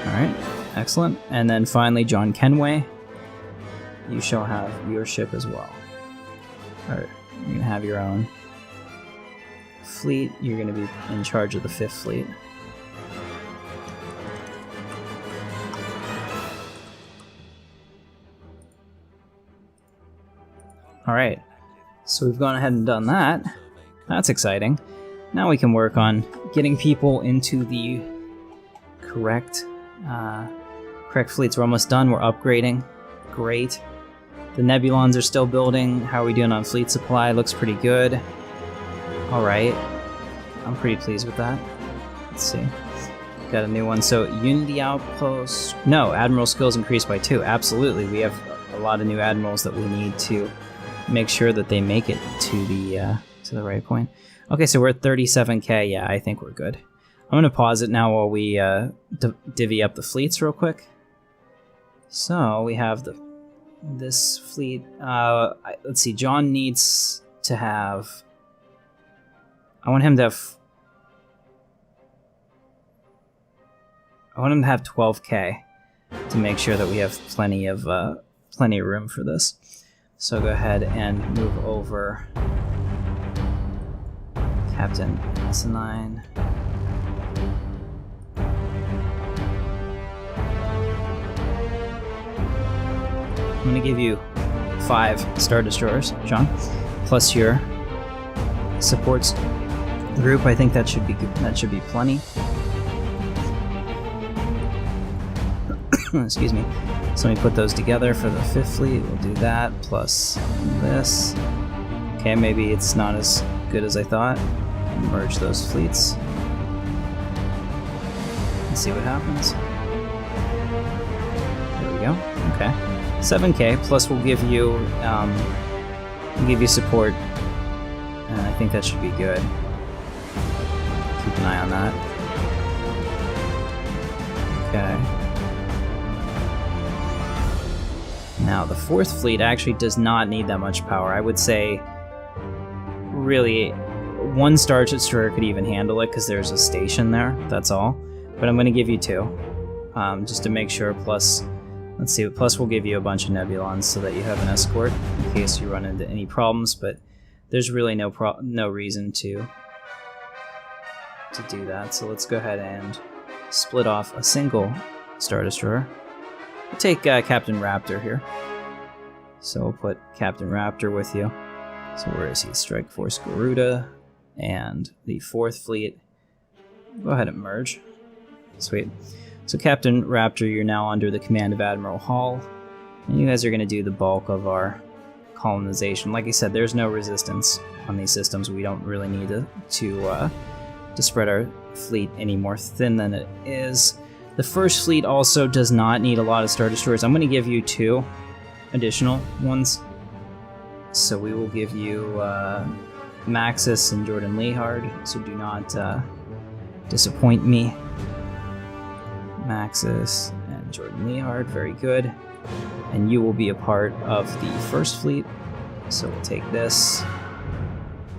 Alright. Excellent. And then finally, John Kenway, you shall have your ship as well. Alright, you're going to have your own fleet. You're going to be in charge of the 5th fleet. Alright, so we've gone ahead and done that. That's exciting. Now we can work on getting people into the correct fleets. We're almost done. We're upgrading. Great. The Nebulons are still building. How are we doing on fleet supply? Looks pretty good. Alright. I'm pretty pleased with that. Let's see. Got a new one. So, Unity Outpost. No, Admiral skills increased by 2. Absolutely. We have a lot of new admirals that we need to make sure that they make it to the right point. Okay, so we're at 37k. Yeah, I think we're good. I'm going to pause it now while we divvy up the fleets real quick. So we have this fleet. Let's see, John needs to have... I want him to have... I want him to have 12k to make sure that we have plenty of room for this. So go ahead and move over Captain Asinine. I'm gonna give you 5 Star Destroyers, John, plus your supports group. I think that should be good. That should be plenty. Excuse me. So let me put those together for the 5th fleet. We'll do that plus this. Okay, maybe it's not as good as I thought. Merge those fleets. Let's see what happens. There we go. Okay. 7k plus we'll give you support, and I think that should be good. Keep an eye on that. Okay. Now the 4th fleet actually does not need that much power. I would say really 1 Star Destroyer could even handle it because there's a station there, that's all. But I'm going to give you 2 just to make sure. Plus, let's see, plus we'll give you a bunch of Nebulons so that you have an escort in case you run into any problems, but there's really no reason to do that. So let's go ahead and split off a single Star Destroyer. We'll take Captain Raptor here. So we'll put Captain Raptor with you. So where is he? Strike Force Garuda and the 4th fleet. Go ahead and merge. Sweet. So Captain Raptor, you're now under the command of Admiral Hall, and you guys are going to do the bulk of our colonization. Like I said, there's no resistance on these systems. We don't really need to spread our fleet any more thin than it is. The 1st fleet also does not need a lot of Star Destroyers. I'm going to give you 2 additional ones. So we will give you Maxis and Jordan Lehard, so do not disappoint me. Maxis and Jordan Lehard, very good. And you will be a part of the 1st fleet. So we'll take this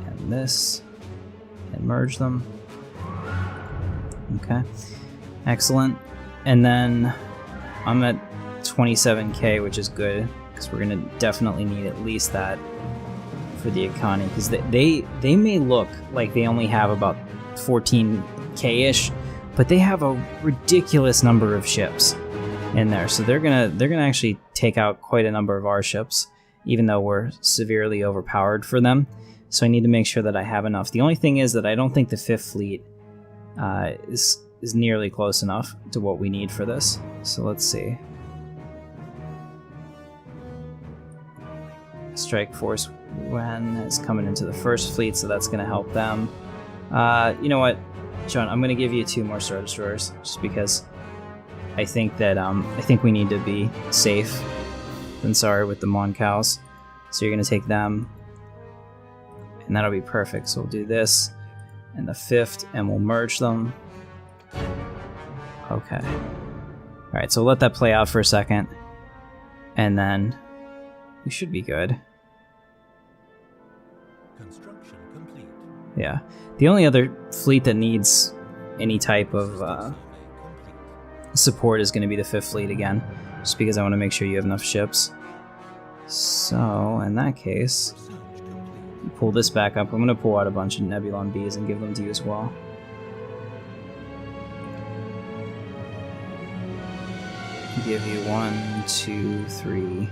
and merge them. Okay, excellent. And then I'm at 27k, which is good because we're gonna definitely need at least that for the economy, because they may look like they only have about 14k-ish, but they have a ridiculous number of ships in there, so they're gonna actually take out quite a number of our ships, even though we're severely overpowered for them. So I need to make sure that I have enough. The only thing is that I don't think the 5th fleet is nearly close enough to what we need for this. So let's see. Strike Force Wen is coming into the 1st fleet, so that's going to help them. You know what, John? I'm going to give you 2 more Star Destroyers, just because I think that I think we need to be safe than sorry with the Mon Cals. So you're going to take them, and that'll be perfect. So we'll do this and the 5th, and we'll merge them. Okay. All right, so let that play out for a second, and then we should be good. Construction complete. Yeah. The only other fleet that needs any type of support is going to be the 5th fleet again, just because I want to make sure you have enough ships. So, in that case, pull this back up. I'm going to pull out a bunch of Nebulon Bs and give them to you as well. Give you 1, 2, 3,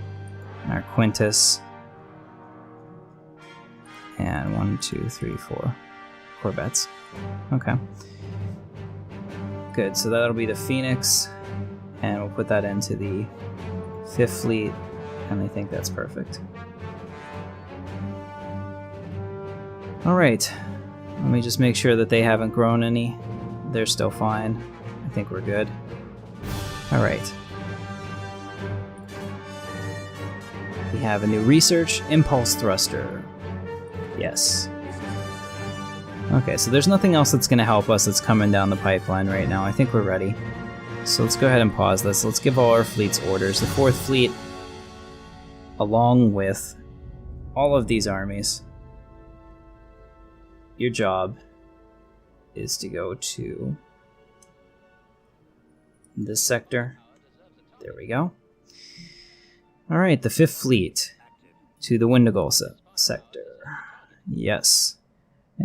our Quintus, and 1, 2, 3, 4 Corvettes. Okay. Good, so that'll be the Phoenix, and we'll put that into the 5th fleet, and I think that's perfect. Alright, let me just make sure that they haven't grown any. They're still fine. I think we're good. Alright. We have a new research, Impulse Thruster. Yes. Okay, so there's nothing else that's going to help us that's coming down the pipeline right now. I think we're ready. So let's go ahead and pause this. Let's give all our fleets orders. The 4th fleet, along with all of these armies, your job is to go to this sector. There we go. Alright, the 5th Fleet to the Windigol sector. Yes.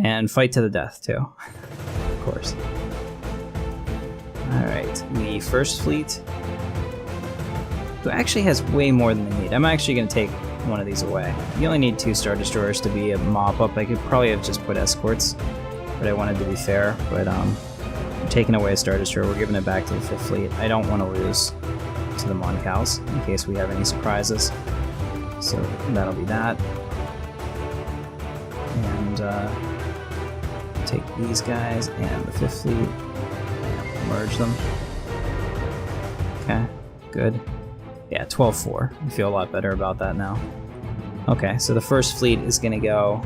And fight to the death, too. Of course. Alright, the 1st Fleet, who actually has way more than they need. I'm actually going to take one of these away. You only need 2 Star Destroyers to be a mop-up. I could probably have just put escorts, but I wanted to be fair. But we're taking away a Star Destroyer. We're giving it back to the 5th Fleet. I don't want to lose to the Moncals in case we have any surprises. So that'll be that. And take these guys and the 5th Fleet. Merge them. Okay, good. Yeah, 12-4. I feel a lot better about that now. Okay, so the 1st Fleet is going to go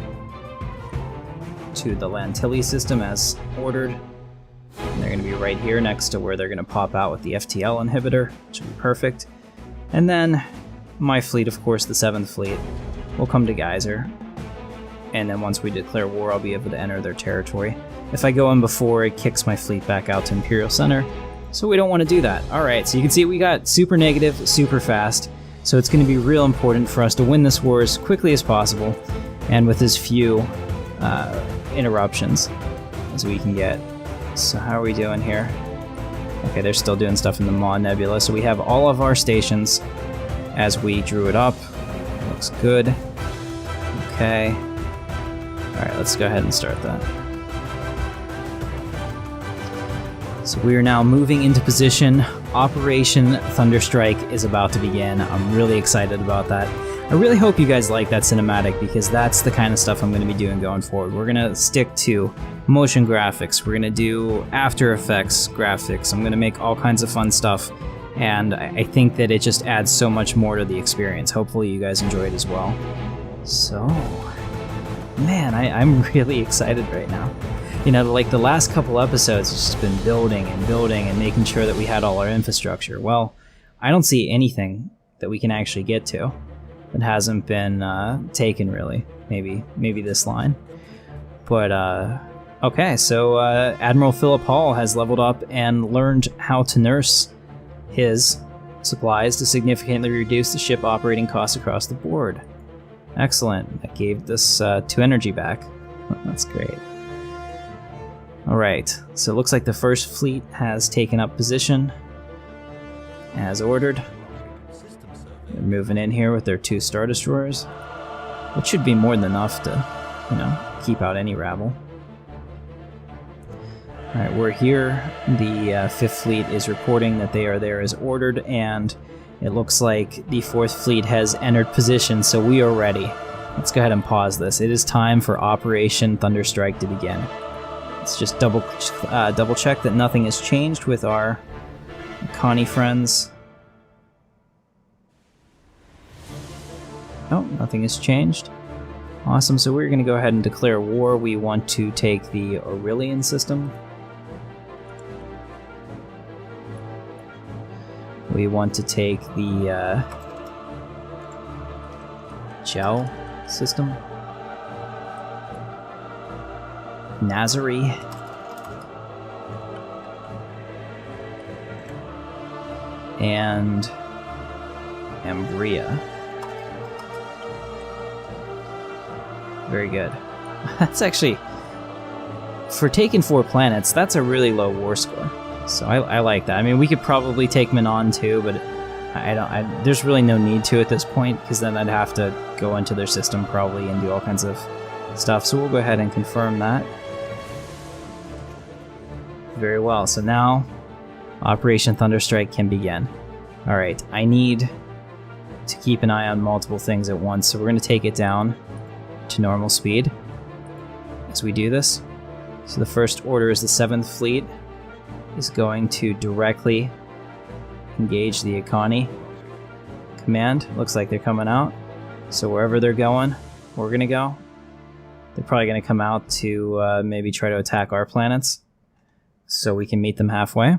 to the Lantilli system as ordered. And they're going to be right here next to where they're going to pop out with the FTL inhibitor, which will be perfect. And then my fleet, of course, the 7th Fleet, will come to Geyser. And then once we declare war, I'll be able to enter their territory. If I go in before, it kicks my fleet back out to Imperial Center. So we don't want to do that. Alright, so you can see we got super negative, super fast. So it's going to be real important for us to win this war as quickly as possible. And with as few interruptions as we can get. So how are we doing here? Okay, they're still doing stuff in the Maw Nebula. So we have all of our stations as we drew it up. Looks good. Okay. Alright, let's go ahead and start that. So we are now moving into position. Operation Thunderstrike is about to begin. I'm really excited about that. I really hope you guys like that cinematic because that's the kind of stuff I'm going to be doing going forward. We're going to stick to motion graphics. We're going to do After Effects graphics. I'm going to make all kinds of fun stuff. And I think that it just adds so much more to the experience. Hopefully you guys enjoy it as well. So, man, I'm really excited right now. You know, like the last couple episodes, it's just been building and making sure that we had all our infrastructure. Well, I don't see anything that we can actually get to that hasn't been taken, really. Maybe this line. But, okay, so Admiral Philip Hall has leveled up and learned how to nurse his supplies to significantly reduce the ship operating costs across the board. Excellent. That gave this 2 energy back. That's great. Alright, so it looks like the 1st Fleet has taken up position as ordered. They're moving in here with their 2 Star Destroyers, which should be more than enough to, you know, keep out any rabble. Alright, we're here. The 5th Fleet is reporting that they are there as ordered, and it looks like the 4th Fleet has entered position, so we are ready. Let's go ahead and pause this. It is time for Operation Thunderstrike to begin. Let's just double check that nothing has changed with our Connie friends. No, nothing has changed. Awesome, so we're going to go ahead and declare war. We want to take the Aurelian system. We want to take the Gel system. Nazari. And Ambria. Very good. That's actually, for taking 4 planets, that's a really low war score. So I like that. I mean, we could probably take Manon too, but there's really no need to at this point, because then I'd have to go into their system probably and do all kinds of stuff. So we'll go ahead and confirm that. Very well. So now Operation Thunderstrike can begin. Alright, I need to keep an eye on multiple things at once, so we're going to take it down to normal speed as we do this. So the first order is the 7th Fleet is going to directly engage the Akani command. Looks like they're coming out. So wherever they're going, we're going to go. They're probably going to come out to maybe try to attack our planets, so we can meet them halfway.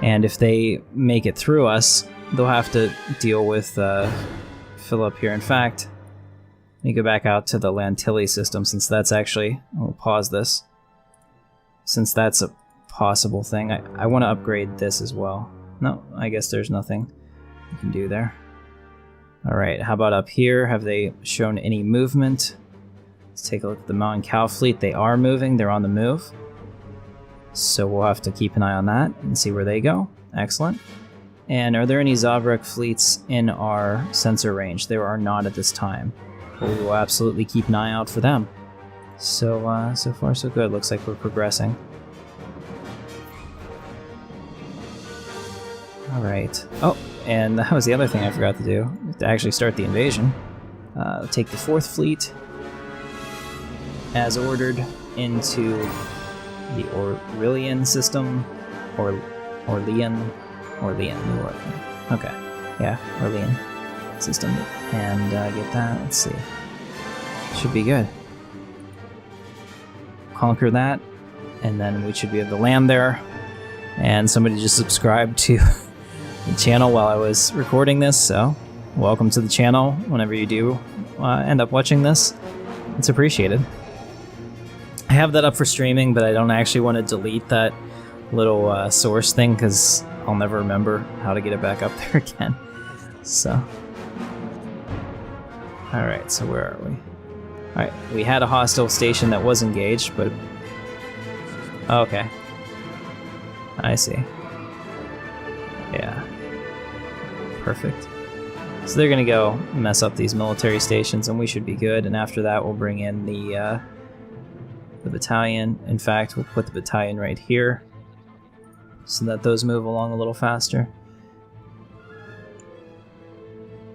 And if they make it through us, they'll have to deal with Philip here. In fact, let me go back out to the Lantilli system, since that's actually... I'll pause this. Since that's possible thing. I want to upgrade this as well. No, I guess there's nothing you can do there. Alright, how about up here? Have they shown any movement? Let's take a look at the Mon Cal fleet. They are moving. They're on the move. So we'll have to keep an eye on that and see where they go. Excellent. And are there any Zabrek fleets in our sensor range? There are not at this time. But we will absolutely keep an eye out for them. So, so far so good. Looks like we're progressing. Alright. Oh, and that was the other thing I forgot to do. To actually start the invasion. Take the 4th fleet, as ordered, into the Aurelian system. Orlean. Okay. Yeah, Orlean system. And get that. Let's see. Should be good. Conquer that, and then we should be able to land there. And somebody just subscribed to the channel while I was recording this, so welcome to the channel whenever you do end up watching this. It's appreciated. I have that up for streaming, but I don't actually want to delete that little source thing because I'll never remember how to get it back up there again. So, alright, so where are we? Alright, we had a hostile station that was engaged, but... Okay. I see. Yeah. Perfect. So they're gonna go mess up these military stations, and we should be good, and after that we'll bring in the battalion. In fact, we'll put the battalion right here, so that those move along a little faster.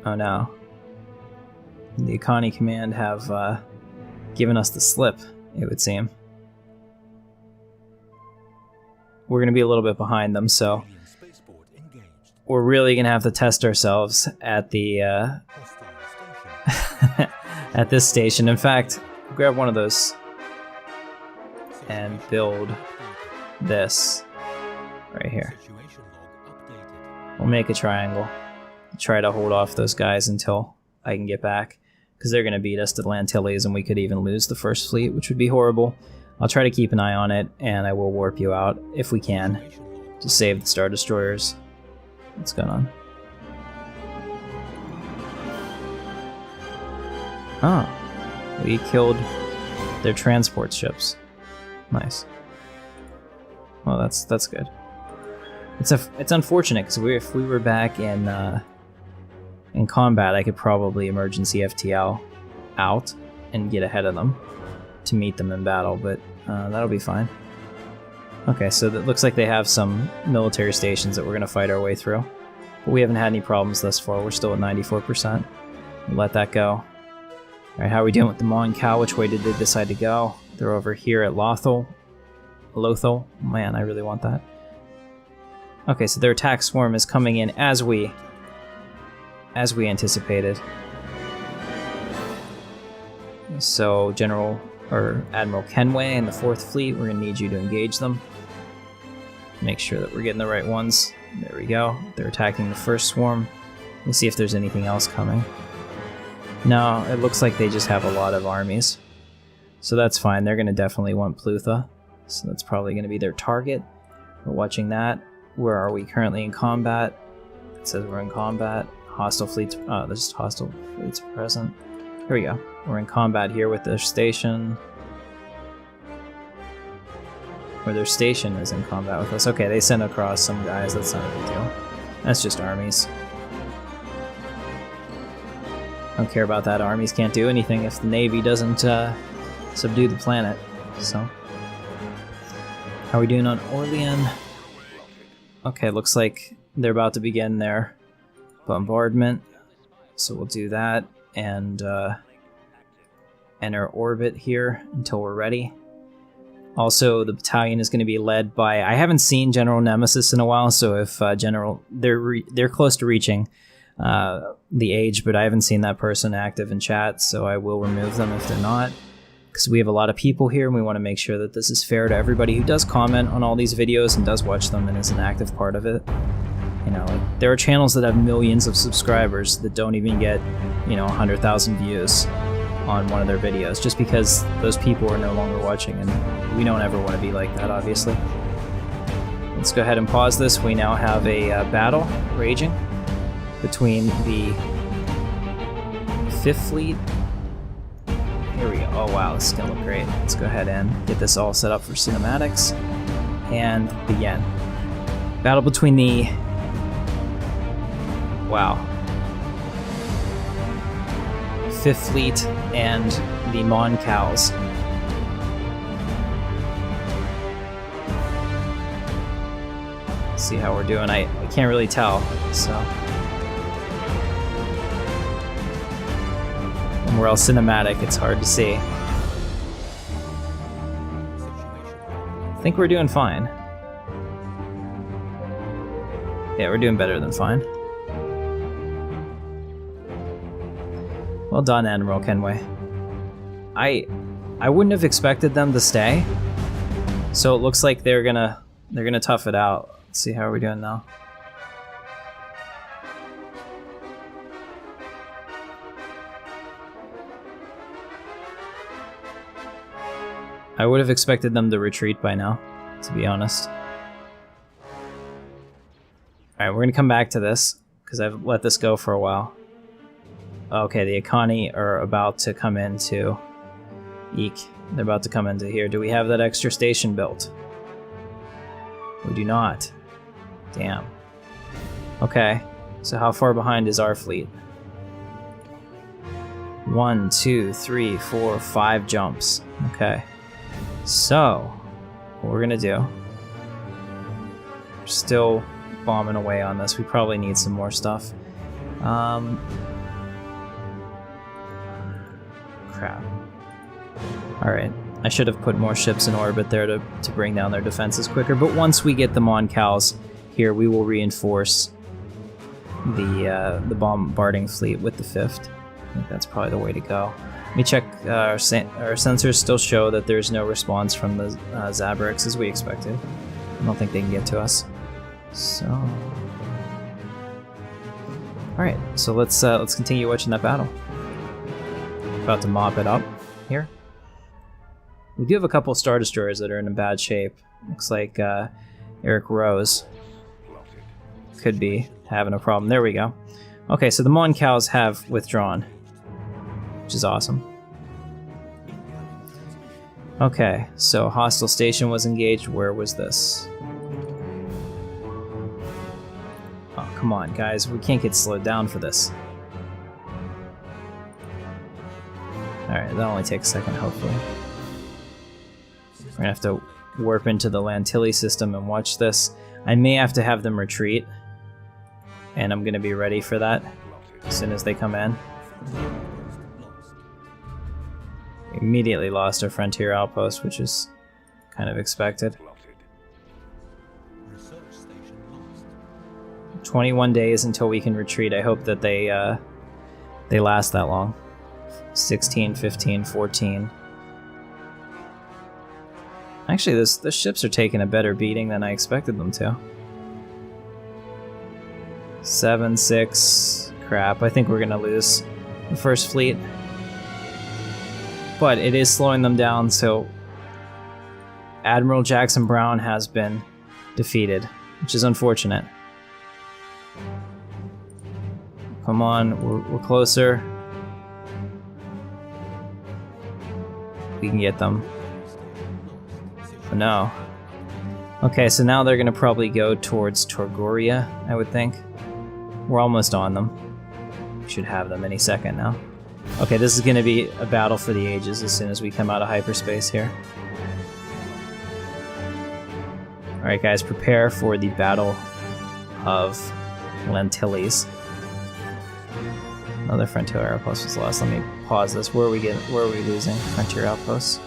Oh no. The Economy Command have given us the slip, it would seem. We're going to be a little bit behind them, so we're really going to have to test ourselves at the at this station. In fact, grab one of those and build this right here. We'll make a triangle. Try to hold off those guys until I can get back, because they're going to beat us to the Lantilles, and we could even lose the 1st fleet, which would be horrible. I'll try to keep an eye on it, and I will warp you out if we can to save the Star Destroyers. What's going on? Oh, we killed their transport ships. Nice. Well, that's good. It's unfortunate because if we were back in combat, I could probably emergency FTL out and get ahead of them to meet them in battle, but that'll be fine. Okay, so it looks like they have some military stations that we're going to fight our way through. But we haven't had any problems thus far. We're still at 94%. We'll let that go. Alright, how are we doing with the Mon Cal? Which way did they decide to go? They're over here at Lothal. Man, I really want that. Okay, so their attack swarm is coming in as we anticipated. So Admiral Kenway and the 4th Fleet, we're going to need you to engage them. Make sure that we're getting the right ones. There we go. They're attacking the 1st swarm. Let's see if there's anything else coming. No, it looks like they just have a lot of armies. So that's fine. They're going to definitely want Plutha. So that's probably going to be their target. We're watching that. Where are we currently in combat? It says we're in combat. Hostile fleets. Oh, there's hostile fleets present. Here we go. We're in combat here with their station. Or their station is in combat with us. Okay, they sent across some guys. That's not a big deal. That's just armies. Don't care about that. Armies can't do anything if the Navy doesn't subdue the planet. So, how are we doing on Orlean? Okay, looks like they're about to begin their bombardment. So we'll do that and enter orbit here until we're ready. Also, the battalion is going to be led by... I haven't seen General Nemesis in a while, so if they're close to reaching the age, but I haven't seen that person active in chat, so I will remove them if they're not. Because we have a lot of people here, and we want to make sure that this is fair to everybody who does comment on all these videos and does watch them and is an active part of it. You know, like, there are channels that have millions of subscribers that don't even get, 100,000 views on one of their videos, just because those people are no longer watching, and we don't ever want to be like that, obviously. let's go ahead and pause this. We now have a battle raging between the 5th Fleet. Here we go. Oh wow, this is gonna look great. Let's go ahead and get this all set up for cinematics and begin. Battle between the... Wow. 5th Fleet and the Mon Cals. See how we're doing. I can't really tell, so... When we're all cinematic, it's hard to see. I think we're doing fine. Yeah, we're doing better than fine. Well done, Admiral Kenway. I wouldn't have expected them to stay, so it looks like they're gonna tough it out. Let's see how we're doing now. I would have expected them to retreat by now, to be honest. Alright, we're gonna come back to this, because I've let this go for a while. Okay, the Akani are about to come into... Eek. They're about to come into here. Do we have that extra station built? We do not. Damn. Okay, so how far behind is our fleet? 1, 2, 3, 4, 5 jumps. Okay. So, what we're gonna do... We're still bombing away on this. We probably need some more stuff. Crap. Alright, I should have put more ships in orbit there to bring down their defenses quicker, but once we get the Mon Cals here, we will reinforce the bombarding fleet with the 5th. I think that's probably the way to go. Let me check, our sensors still show that there's no response from the Zabrix as we expected. I don't think they can get to us. So... Alright, so let's continue watching that battle. About to mop it up here. We do have a couple Star Destroyers that are in a bad shape. Looks like Eric Rose could be having a problem. There we go. Okay, so the Mon Cals have withdrawn, which is awesome. Okay, so hostile station was engaged. Where was this? Oh, come on, guys. We can't get slowed down for this. Alright, that'll only take a second, hopefully. We're gonna have to warp into the Lantilli system and watch this. I may have to have them retreat, and I'm gonna be ready for that as soon as they come in. We immediately lost our frontier outpost, which is kind of expected. 21 days until we can retreat. I hope that they last that long. 16, 15, 14. Actually, the ships are taking a better beating than I expected them to. 7, 6. Crap, I think we're gonna lose the first fleet. But it is slowing them down, so Admiral Jackson Brown has been defeated, which is unfortunate. Come on, we're closer. We can get them. But no. Okay, so now they're gonna probably go towards Torgoria, I would think. We're almost on them. We should have them any second now. Okay, this is gonna be a battle for the ages as soon as we come out of hyperspace here. Alright guys, prepare for the Battle of Lantilles. Another frontier outpost was lost. Let me pause this. Where are we losing frontier outposts?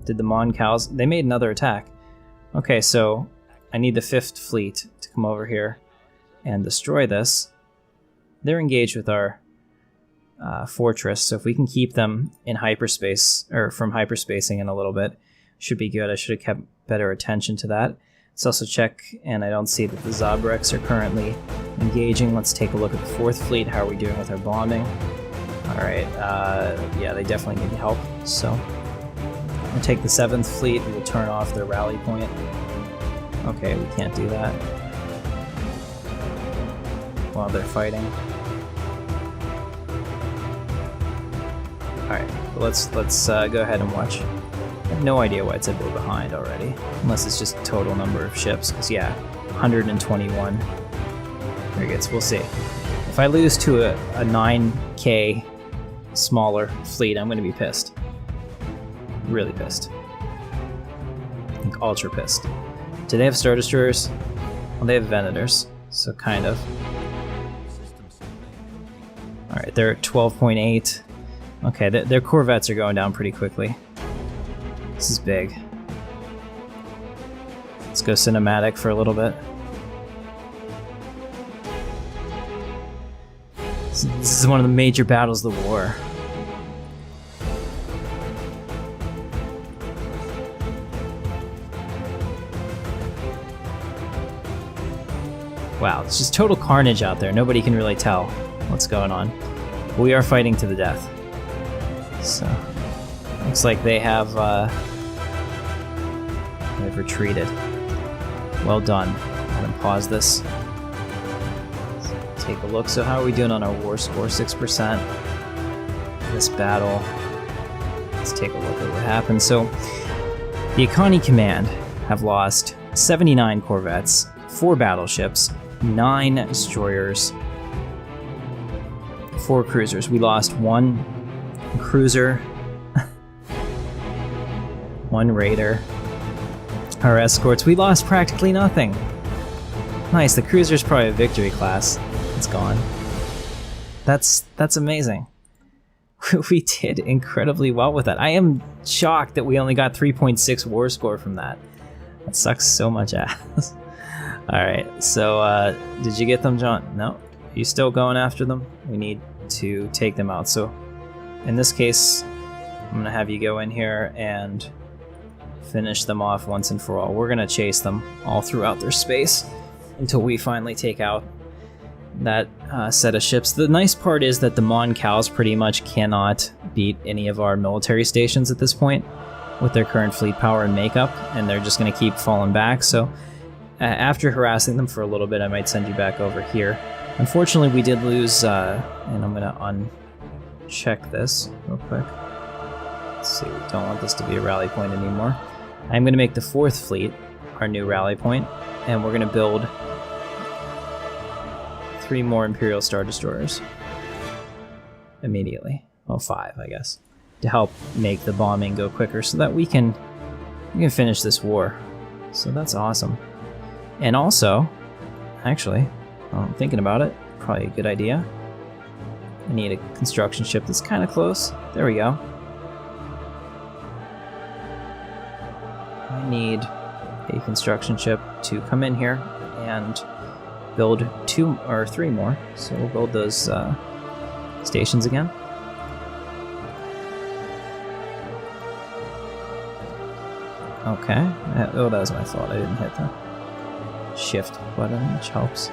Did the Mon Cals... They made another attack. Okay, so I need the 5th fleet to come over here and destroy this. They're engaged with our fortress, so if we can keep them in hyperspace, or from hyperspacing in a little bit, should be good. I should have kept better attention to that. Let's also check, and I don't see that the Zabrex are currently engaging. Let's take a look at the 4th fleet. How are we doing with our bombing? Alright, yeah, they definitely need help, so We'll take the 7th Fleet, we'll turn off their rally point. Okay, we can't do that while they're fighting. Alright, let's go ahead and watch. I have no idea why it said we're behind already, unless it's just total number of ships, because yeah, 121 frigates, we'll see. If I lose to a 9k smaller fleet, I'm going to be pissed. Really pissed. Like, ultra pissed. Do they have Star Destroyers? Well, they have Venators, so kind of. Alright, they're at 12.8. Okay, their corvettes are going down pretty quickly. This is big. Let's go cinematic for a little bit. This is one of the major battles of the war. Wow, it's just total carnage out there. Nobody can really tell what's going on. We are fighting to the death. So, looks like they've retreated. Well done. I'm gonna pause this. Let's take a look. So how are we doing on our war score? 6%. This battle. Let's take a look at what happened. So, the Iconi Command have lost 79 corvettes, 4 battleships, 9 destroyers, 4 cruisers. We lost 1 cruiser, 1 raider. Our escorts, we lost practically nothing. Nice, the cruiser's probably a victory class. It's gone. That's amazing. We did incredibly well with that. I am shocked that we only got 3.6 war score from that. That sucks so much ass. Alright, so did you get them, John? No? Are you still going after them? We need to take them out. So in this case, I'm going to have you go in here and finish them off once and for all. We're going to chase them all throughout their space until we finally take out that set of ships. The nice part is that the Mon Cals pretty much cannot beat any of our military stations at this point with their current fleet power and makeup, and they're just going to keep falling back. So after harassing them for a little bit, I might send you back over here. Unfortunately, we did lose, and I'm going to uncheck this real quick. Let's see, we don't want this to be a rally point anymore. I'm going to make the 4th Fleet our new rally point, and we're going to build 3 more Imperial Star Destroyers immediately. Well, 5, I guess, to help make the bombing go quicker so that we can finish this war. So that's awesome. And also, actually, I'm thinking about it, probably a good idea. I need a construction ship that's kind of close. There we go. I need a construction ship to come in here and build 2 or 3 more. So we'll build those stations again. Okay. Oh, that was my fault. I didn't hit the shift button, which helps.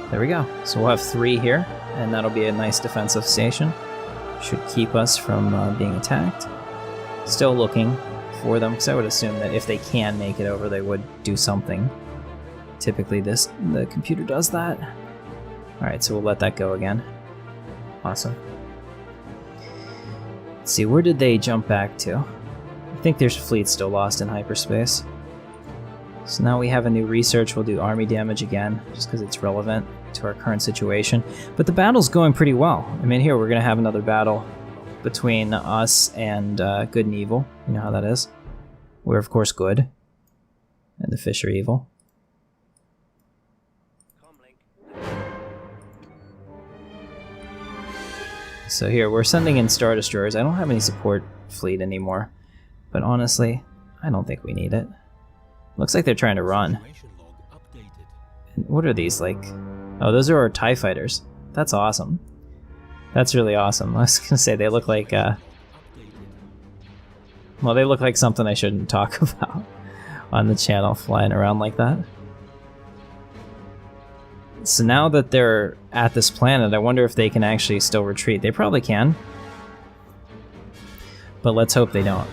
There we go. So we'll have 3 here, and that'll be a nice defensive station. Should keep us from being attacked. Still looking for them, because I would assume that if they can make it over, they would do something. Typically the computer does that. Alright, so we'll let that go again. Awesome. Let's see, where did they jump back to? I think there's fleets still lost in hyperspace. So now we have a new research. We'll do army damage again, just because it's relevant to our current situation. But the battle's going pretty well. I mean, here we're going to have another battle between us and good and evil. You know how that is. We're, of course, good. And the fish are evil. So here, we're sending in Star Destroyers. I don't have any support fleet anymore. But honestly, I don't think we need it. Looks like they're trying to run. And what are these, like? Oh, those are our TIE fighters. That's awesome. That's really awesome. I was gonna say, they look like, well, they look like something I shouldn't talk about on the channel, flying around like that. So now that they're at this planet, I wonder if they can actually still retreat. They probably can. but let's hope they don't.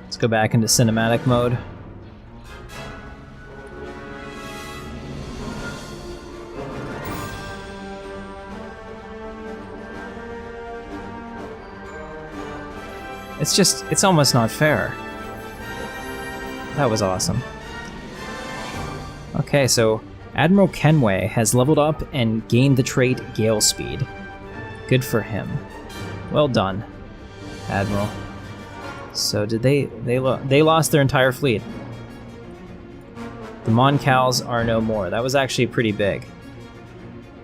Let's go back into cinematic mode. It's almost not fair. That was awesome. Okay, so Admiral Kenway has leveled up and gained the trait Gale Speed. Good for him. Well done, Admiral. So did they lost their entire fleet. The Moncals are no more. That was actually pretty big.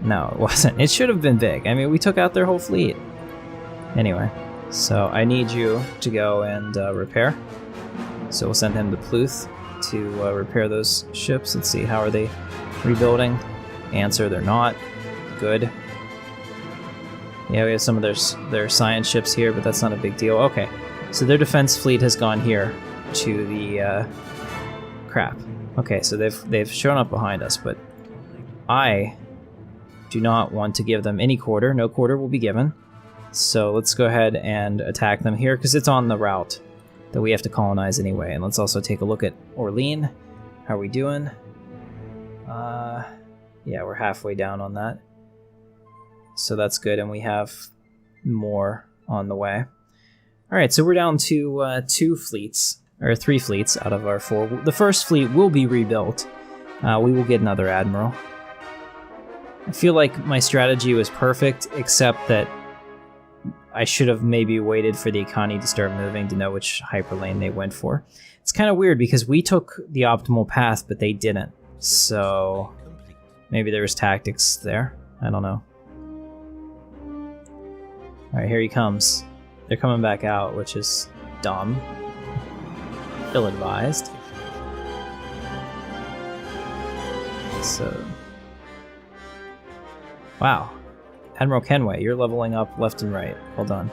No, it wasn't. It should have been big. I mean, we took out their whole fleet. Anyway, so I need you to go and repair. So we'll send him to Pluth to repair those ships. Let's see, how are they rebuilding? Answer, they're not. Good. Yeah, we have some of their science ships here, but that's not a big deal. Okay, so their defense fleet has gone here to the crap. Okay, so they've shown up behind us, but I do not want to give them any quarter. No quarter will be given. So let's go ahead and attack them here, because it's on the route that we have to colonize anyway. And let's also take a look at Orlean. How are we doing? Yeah, we're halfway down on that. So that's good, and we have more on the way. Alright, so we're down to 2 fleets, or 3 fleets out of our 4. The first fleet will be rebuilt. We will get another admiral. I feel like my strategy was perfect, except that I should have maybe waited for the economy to start moving to know which hyperlane they went for. It's kind of weird because we took the optimal path, but they didn't. So maybe there was tactics there. I don't know. Alright, here he comes. They're coming back out, which is dumb. Ill-advised. So... wow. Admiral Kenway, you're leveling up left and right. Well done.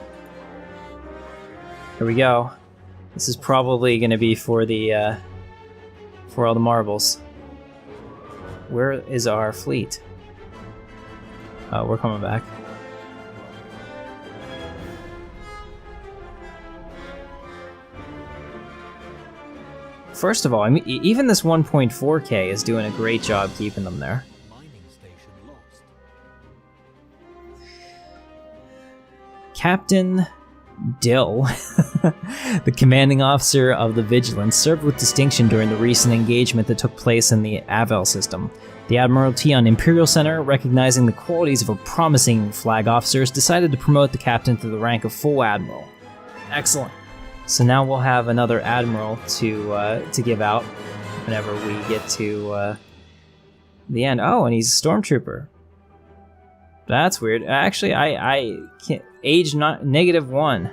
Here we go. This is probably going to be for the for all the marbles. Where is our fleet? Oh, we're coming back. First of all, I mean, even this 1.4K is doing a great job keeping them there. Captain Dill, the commanding officer of the Vigilance, served with distinction during the recent engagement that took place in the Naval system. The Admiralty on Imperial Senator, recognizing the qualities of a promising flag officer, decided to promote the captain to the rank of full admiral. Excellent. So now we'll have another admiral to give out whenever we get to the end. Oh, and he's a stormtrooper. That's weird. Actually, I can't. Age not -1.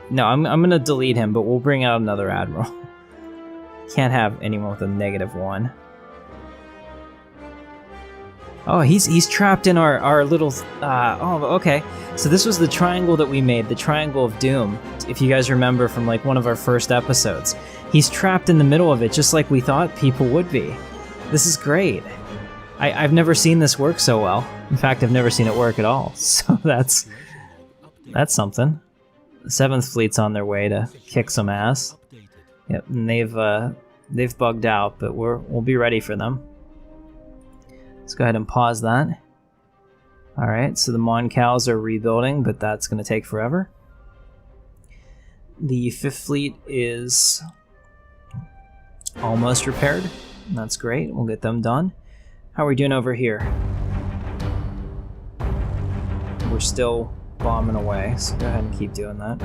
No, I'm gonna delete him, but we'll bring out another admiral. Can't have anyone with a -1. Oh, he's trapped in our little. Oh, okay. So this was the triangle that we made, the Triangle of Doom. If you guys remember from like one of our first episodes, he's trapped in the middle of it, just like we thought people would be. This is great. I've never seen this work so well. In fact, I've never seen it work at all. So that's something. The 7th Fleet's on their way to kick some ass. Yep, and they've bugged out, but we'll be ready for them. Let's go ahead and pause that. All right, so the Moncals are rebuilding, but that's going to take forever. The 5th Fleet is almost repaired. That's great. We'll get them done. How are we doing over here? We're still bombing away, so go ahead and keep doing that.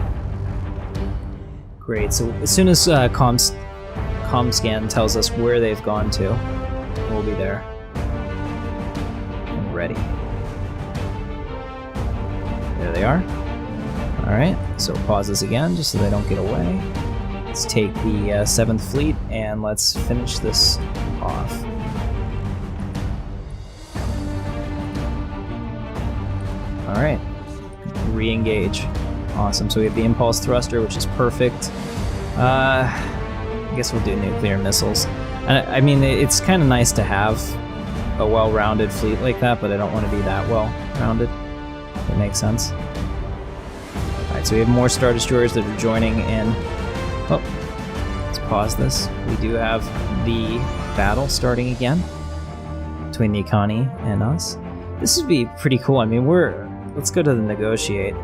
Great, so as soon as ComScan tells us where they've gone to, we'll be there. And ready. There they are. Alright, so pause this again, just so they don't get away. Let's take the 7th Fleet, and let's finish this off. Alright, re-engage. Awesome, so we have the impulse thruster, which is perfect. guess we'll do nuclear missiles. I mean, it's kind of nice to have a well-rounded fleet like that, but I don't want to be that well-rounded. That makes sense. Alright, so we have more Star Destroyers that are joining in. Oh, let's pause this. We do have the battle starting again between the Icani and us. This would be pretty cool. I mean, let's go to the negotiate.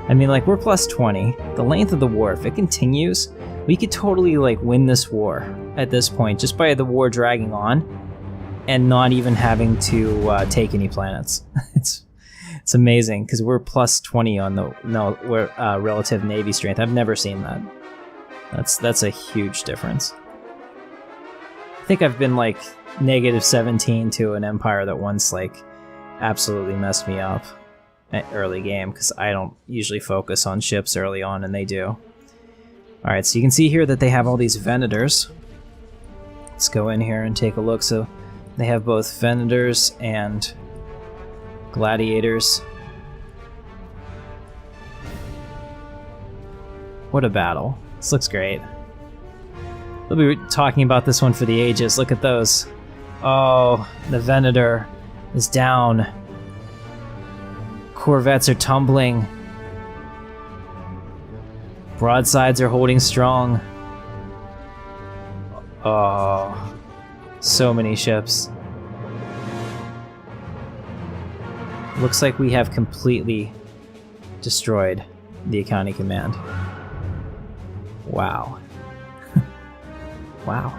I mean, like, we're plus 20. The length of the war, if it continues, we could totally, like, win this war at this point just by the war dragging on and not even having to take any planets. It's amazing because we're plus 20 on the relative Navy strength. I've never seen that. That's a huge difference. I think I've been like negative 17 to an empire that once like absolutely messed me up at early game because I don't usually focus on ships early on, and they do. Alright, so you can see here that they have all these Venators. Let's go in here and take a look. So they have both Venators and Gladiators. What a battle. This looks great. We'll be talking about this one for the ages. Look at those. Oh, the Venator is down. Corvettes are tumbling. Broadsides are holding strong. Oh, so many ships. Looks like we have completely destroyed the Icani command. Wow. Wow.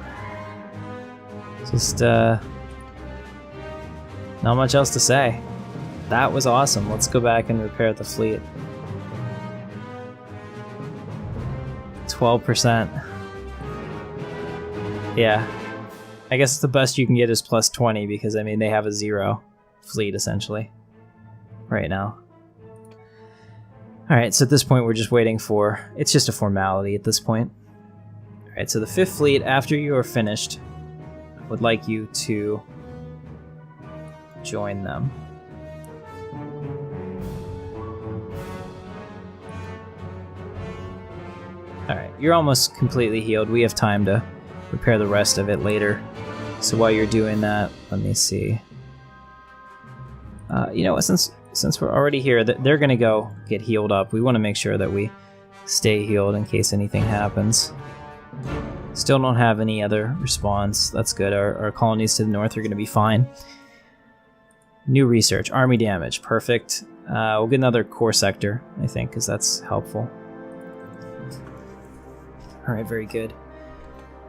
Just, not much else to say. That was awesome. Let's go back and repair the fleet. 12%. Yeah. I guess the best you can get is plus 20 because, I mean, they have a 0 fleet, essentially. Right now. Alright, so at this point we're just waiting for... It's just a formality at this point. Alright, so the 5th fleet, after you are finished, I would like you to join them. Alright, you're almost completely healed. We have time to repair the rest of it later. So while you're doing that, let me see. You know what, since we're already here, they're going to go get healed up. We want to make sure that we stay healed in case anything happens. Still don't have any other response. That's good. Our colonies to the north are going to be fine. New research. Army damage. Perfect. We'll get another core sector, I think, because that's helpful. Alright, very good.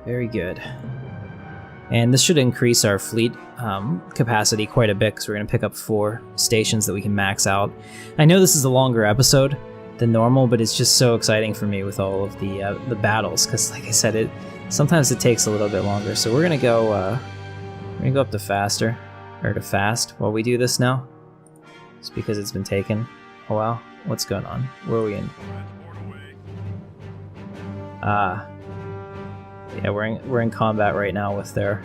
Very good. And this should increase our fleet capacity quite a bit because we're going to pick up 4 stations that we can max out. I know this is a longer episode than normal, but it's just so exciting for me with all of the battles because, like I said, sometimes it takes a little bit longer. So we're going to go up to faster, or to fast while we do this now. Just because it's been taken a while. What's going on? Where are we in? Yeah, we're in combat right now with their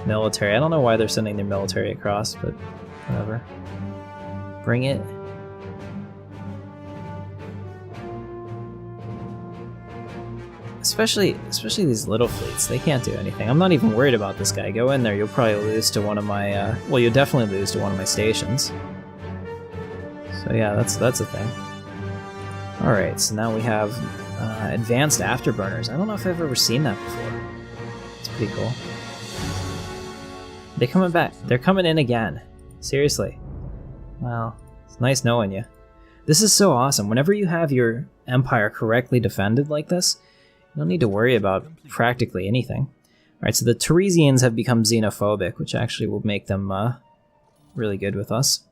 military. I don't know why they're sending their military across, but whatever. Bring it. Especially these little fleets. They can't do anything. I'm not even worried about this guy. Go in there. You'll probably lose to one of my... well, you'll definitely lose to one of my stations. So yeah, that's a thing. Alright, so now we have... advanced afterburners. I don't know if I've ever seen that before. It's pretty cool. They're coming back. They're coming in again. Seriously. Wow. It's nice knowing you. This is so awesome. Whenever you have your empire correctly defended like this, you don't need to worry about practically anything. Alright, so the Teresians have become xenophobic, which actually will make them really good with us.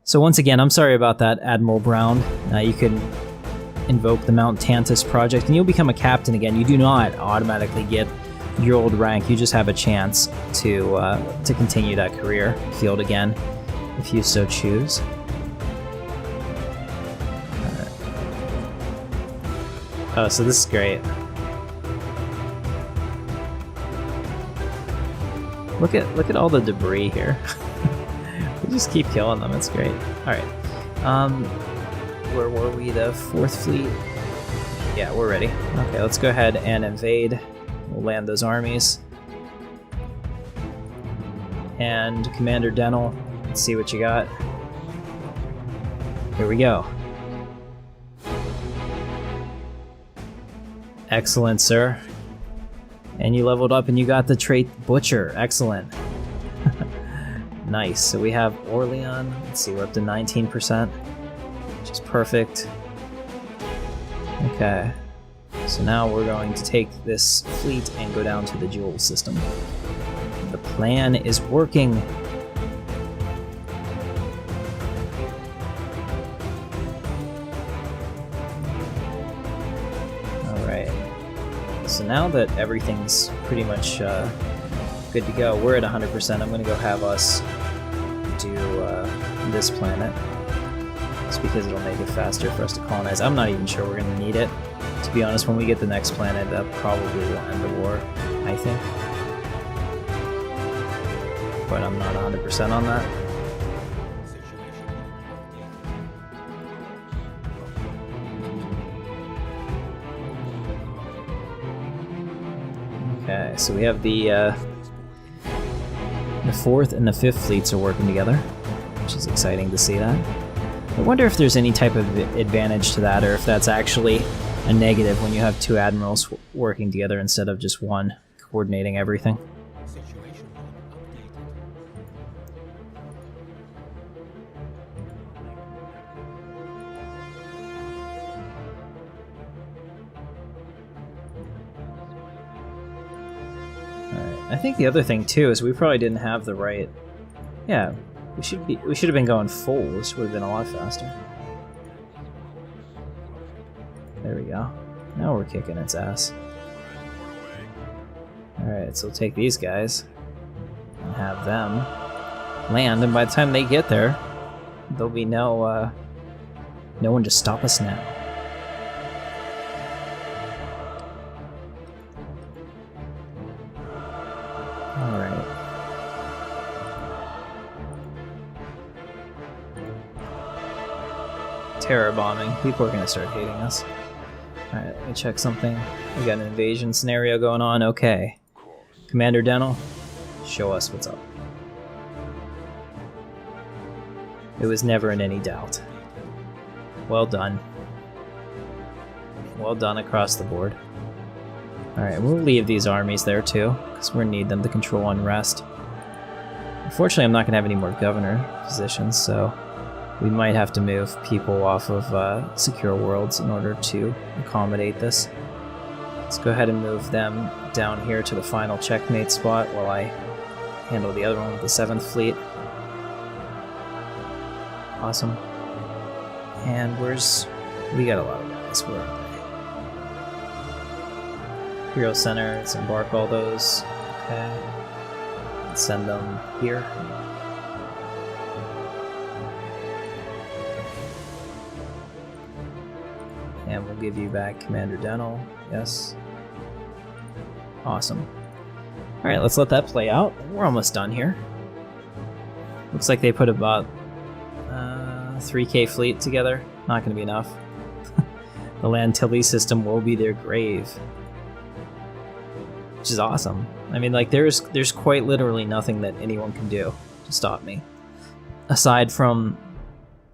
So once again, I'm sorry about that, Admiral Brown. You can invoke the Mount Tantus project, and you'll become a captain again. You do not automatically get your old rank. You just have a chance to continue that career field again, if you so choose. Oh, so this is great. Look at all the debris here. We just keep killing them. It's great. All right. Where were we? The 4th fleet. Yeah, we're ready. Okay, let's go ahead and invade. We'll land those armies. And Commander Denel, let's see what you got. Here we go. Excellent, sir. And you leveled up and you got the trait Butcher. Excellent. Nice. So we have Orleans. Let's see, we're up to 19%, which is perfect. Okay. So now we're going to take this fleet and go down to the Jewel system. The plan is working. Alright. So now that everything's pretty much good to go, we're at 100%. I'm going to go have us do this planet. Just because it'll make it faster for us to colonize. I'm not even sure we're going to need it. To be honest, when we get the next planet, that probably will end the war, I think. But I'm not 100% on that. Okay, so we have the 4th and the 5th fleets are working together, which is exciting to see that. I wonder if there's any type of advantage to that, or if that's actually a negative when you have two admirals working together instead of just one coordinating everything. Alright, I think the other thing too is we probably didn't have the right... Yeah, we should have been going full. This would have been a lot faster. There we go. Now we're kicking its ass. Alright, so we'll take these guys and have them land, and by the time they get there, there'll be no one to stop us now. Alright. Terror bombing. People are gonna start hating us. Alright, let me check something. We got an invasion scenario going on. Okay. Commander Denel, show us what's up. It was never in any doubt. Well done. Well done across the board. Alright, we'll leave these armies there too, because we're gonna need them to control unrest. Unfortunately, I'm not gonna have any more governor positions, so we might have to move people off of secure worlds in order to accommodate this. Let's go ahead and move them down here to the final checkmate spot while I handle the other one with the 7th fleet. Awesome. And we got a lot of guys. Where are they? Imperial Senator, let's embark all those. Okay. Let's send them here. And we'll give you back Commander Denel. Yes. Awesome. Alright, let's let that play out. We're almost done here. Looks like they put about 3k fleet together. Not going to be enough. The Lantilli system will be their grave. Which is awesome. I mean, like, there's quite literally nothing that anyone can do to stop me. Aside from,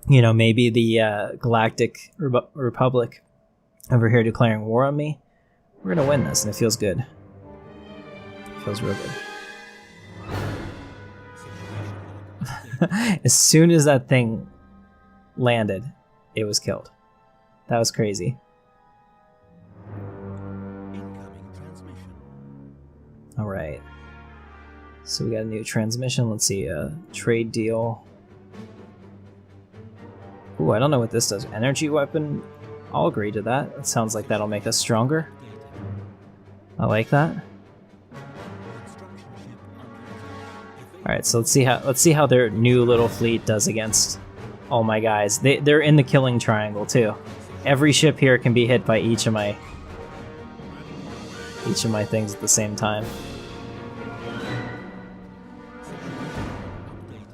you know, maybe the Galactic Republic over here declaring war on me. We're gonna win this, and it feels good. It feels real good. As soon as that thing landed, it was killed. That was crazy. Alright. So we got a new transmission. Let's see, a trade deal. Ooh, I don't know what this does. Energy weapon? I'll agree to that. It sounds like that'll make us stronger. I like that. Alright, so let's see how their new little fleet does against all my guys. They're in the killing triangle too. Every ship here can be hit by each of my things at the same time.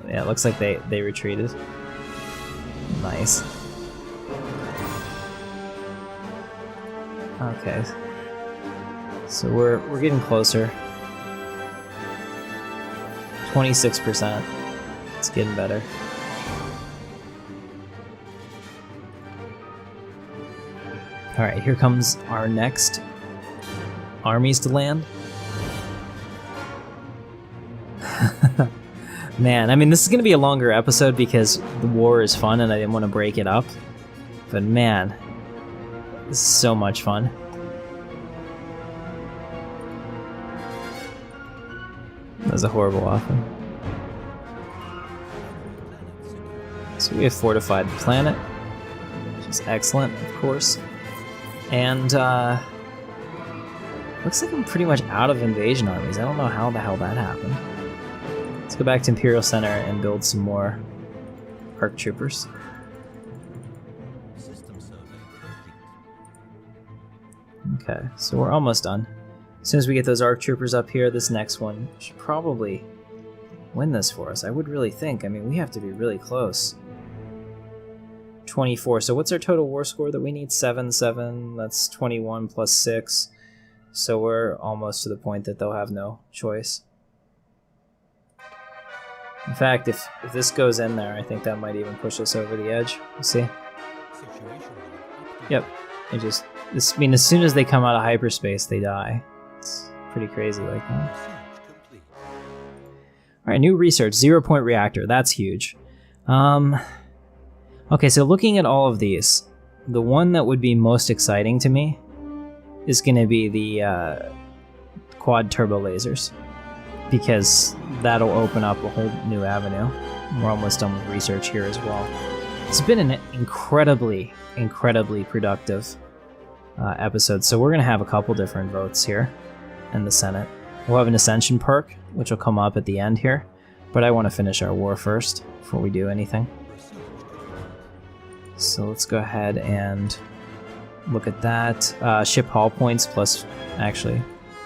Yeah, it looks like they retreated. Nice. Okay. So we're getting closer. 26%. It's getting better. Alright, here comes our next armies to land. Man, I mean, this is going to be a longer episode because the war is fun and I didn't want to break it up. But man, this is so much fun. That was a horrible offer. So we have fortified the planet, which is excellent, of course. And, looks like I'm pretty much out of invasion armies. I don't know how the hell that happened. Let's go back to Imperial Center and build some more ARC troopers. System survey complete. Okay, so we're almost done. As soon as we get those ARC troopers up here, this next one should probably win this for us. I would really think. I mean, we have to be really close. 24. So what's our total war score that we need? 7. That's 21 plus 6. So we're almost to the point that they'll have no choice. In fact, if this goes in there, I think that might even push us over the edge. We'll see. Situation Yep. I mean, as soon as they come out of hyperspace, they die. It's pretty crazy like that. siege complete. Alright, new research. 0-point reactor. That's huge. Okay, so looking at all of these, the one that would be most exciting to me is going to be the quad turbo lasers, because that'll open up a whole new avenue. We're almost done with research here as well. It's been an incredibly productive episode, so we're going to have a couple different votes here in the Senate. We'll have an ascension perk, which will come up at the end here, but I want to finish our war first before we do anything. So let's go ahead and look at that. Ship hull points plus, actually,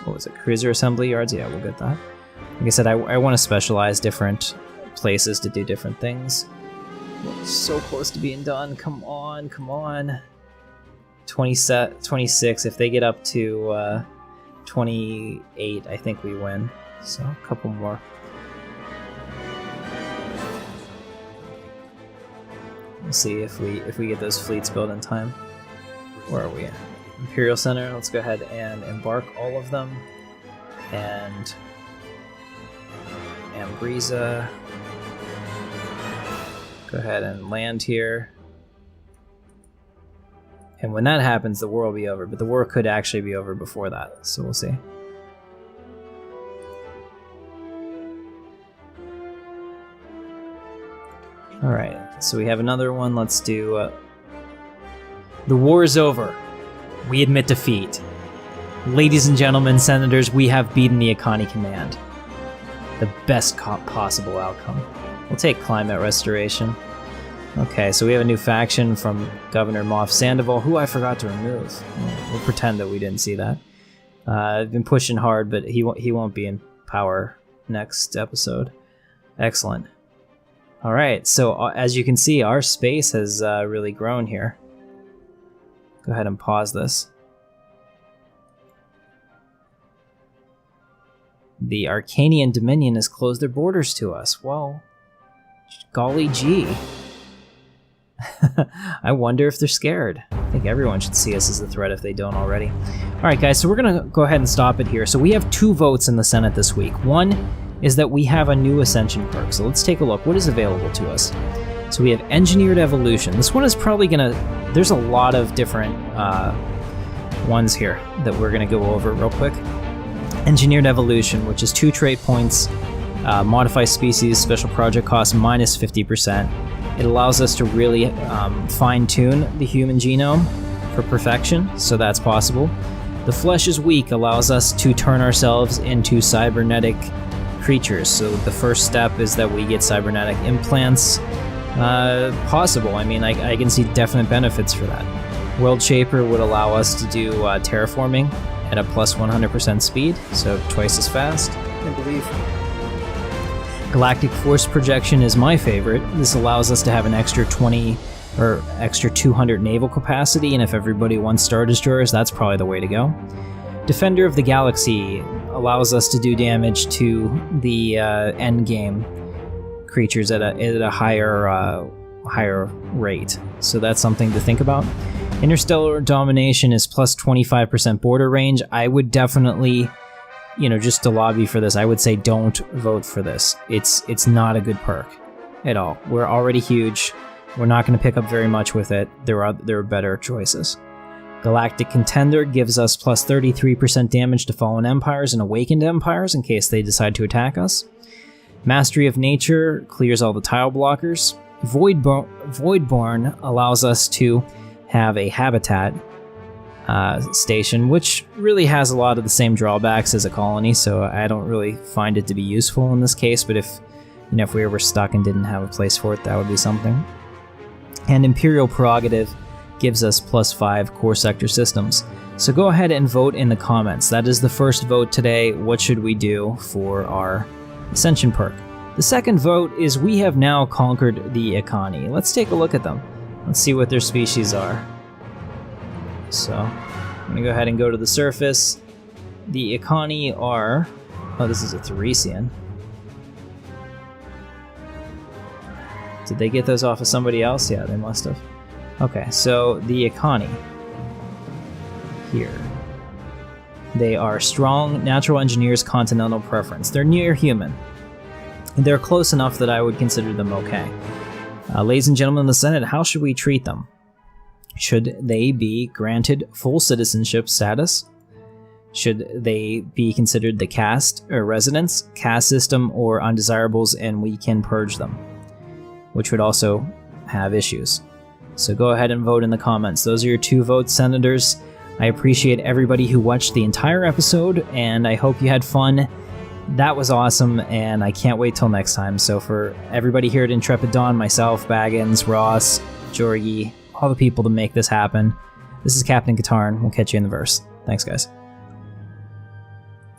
what was it? Cruiser assembly yards? Yeah, we'll get that. Like I said, I want to specialize different places to do different things. We're so close to being done. Come on, come on. 26. If they get up to 28, I think we win. So a couple more. We'll see if we get those fleets built in time. Where are we at? Imperial Center. Let's go ahead and embark all of them. And Ambriza. Go ahead and land here. And when that happens, the war will be over. But the war could actually be over before that. So we'll see. Alright, so we have another one. Let's do... the war is over. We admit defeat. Ladies and gentlemen, senators, we have beaten the Akani Command. The best possible outcome. We'll take climate restoration. Okay, so we have a new faction from Governor Moff Sandoval, who I forgot to remove. We'll pretend that we didn't see that. I've been pushing hard, but he won't be in power next episode. Excellent. Alright, so as you can see, our space has really grown here. Go ahead and pause this. The Arcanian Dominion has closed their borders to us. Well, golly gee. I wonder if they're scared. I think everyone should see us as a threat if they don't already. Alright guys, so we're going to go ahead and stop it here. So we have 2 votes in the Senate this week. One is that we have a new Ascension perk. So let's take a look. What is available to us? So we have Engineered Evolution. This one is probably going to... There's a lot of different ones here that we're going to go over real quick. Engineered Evolution, which is 2 trait points, modify species, special project cost minus 50%. It allows us to really fine-tune the human genome for perfection, so that's possible. The Flesh is Weak allows us to turn ourselves into cybernetic creatures. So the first step is that we get cybernetic implants possible. I mean, I can see definite benefits for that. World Shaper would allow us to do terraforming at a plus 100% speed, so twice as fast, I believe. Galactic Force Projection is my favorite. This allows us to have an extra 20 or extra 200 naval capacity, and if everybody wants Star Destroyers, that's probably the way to go. Defender of the Galaxy allows us to do damage to the endgame creatures at a higher rate, so that's something to think about. Interstellar Domination is plus 25% border range. I would definitely, just to lobby for this, I would say don't vote for this. It's not a good perk at all. We're already huge. We're not going to pick up very much with it. There are better choices. Galactic Contender gives us plus 33% damage to fallen empires and awakened empires in case they decide to attack us. Mastery of Nature clears all the tile blockers. Voidborn allows us to have a habitat station, which really has a lot of the same drawbacks as a colony, so I don't really find it to be useful in this case, but if we were stuck and didn't have a place for it, that would be something. And Imperial Prerogative gives us plus 5 core sector systems. So go ahead and vote in the comments. That is the first vote today. What should we do for our Ascension perk? The second vote is we have now conquered the Icani. Let's take a look at them. Let's see what their species are. So I'm going to go ahead and go to the surface. The Icani are... Oh, this is a Theresian. Did they get those off of somebody else? Yeah, they must have. Okay, so the Icani here. They are strong natural engineers continental preference. They're near human. They're close enough that I would consider them okay. Ladies and gentlemen of the Senate, how should we treat them? Should they be granted full citizenship status? Should they be considered the caste or residence, caste system, or undesirables, and we can purge them? Which would also have issues. So go ahead and vote in the comments. Those are your 2 votes, Senators. I appreciate everybody who watched the entire episode, and I hope you had fun. That was awesome, and I can't wait till next time. So for everybody here at Intrepid Dawn, myself, Baggins, Ross, Jorgi, all the people to make this happen, this is Captain Katarn. We'll catch you in the verse. Thanks, guys.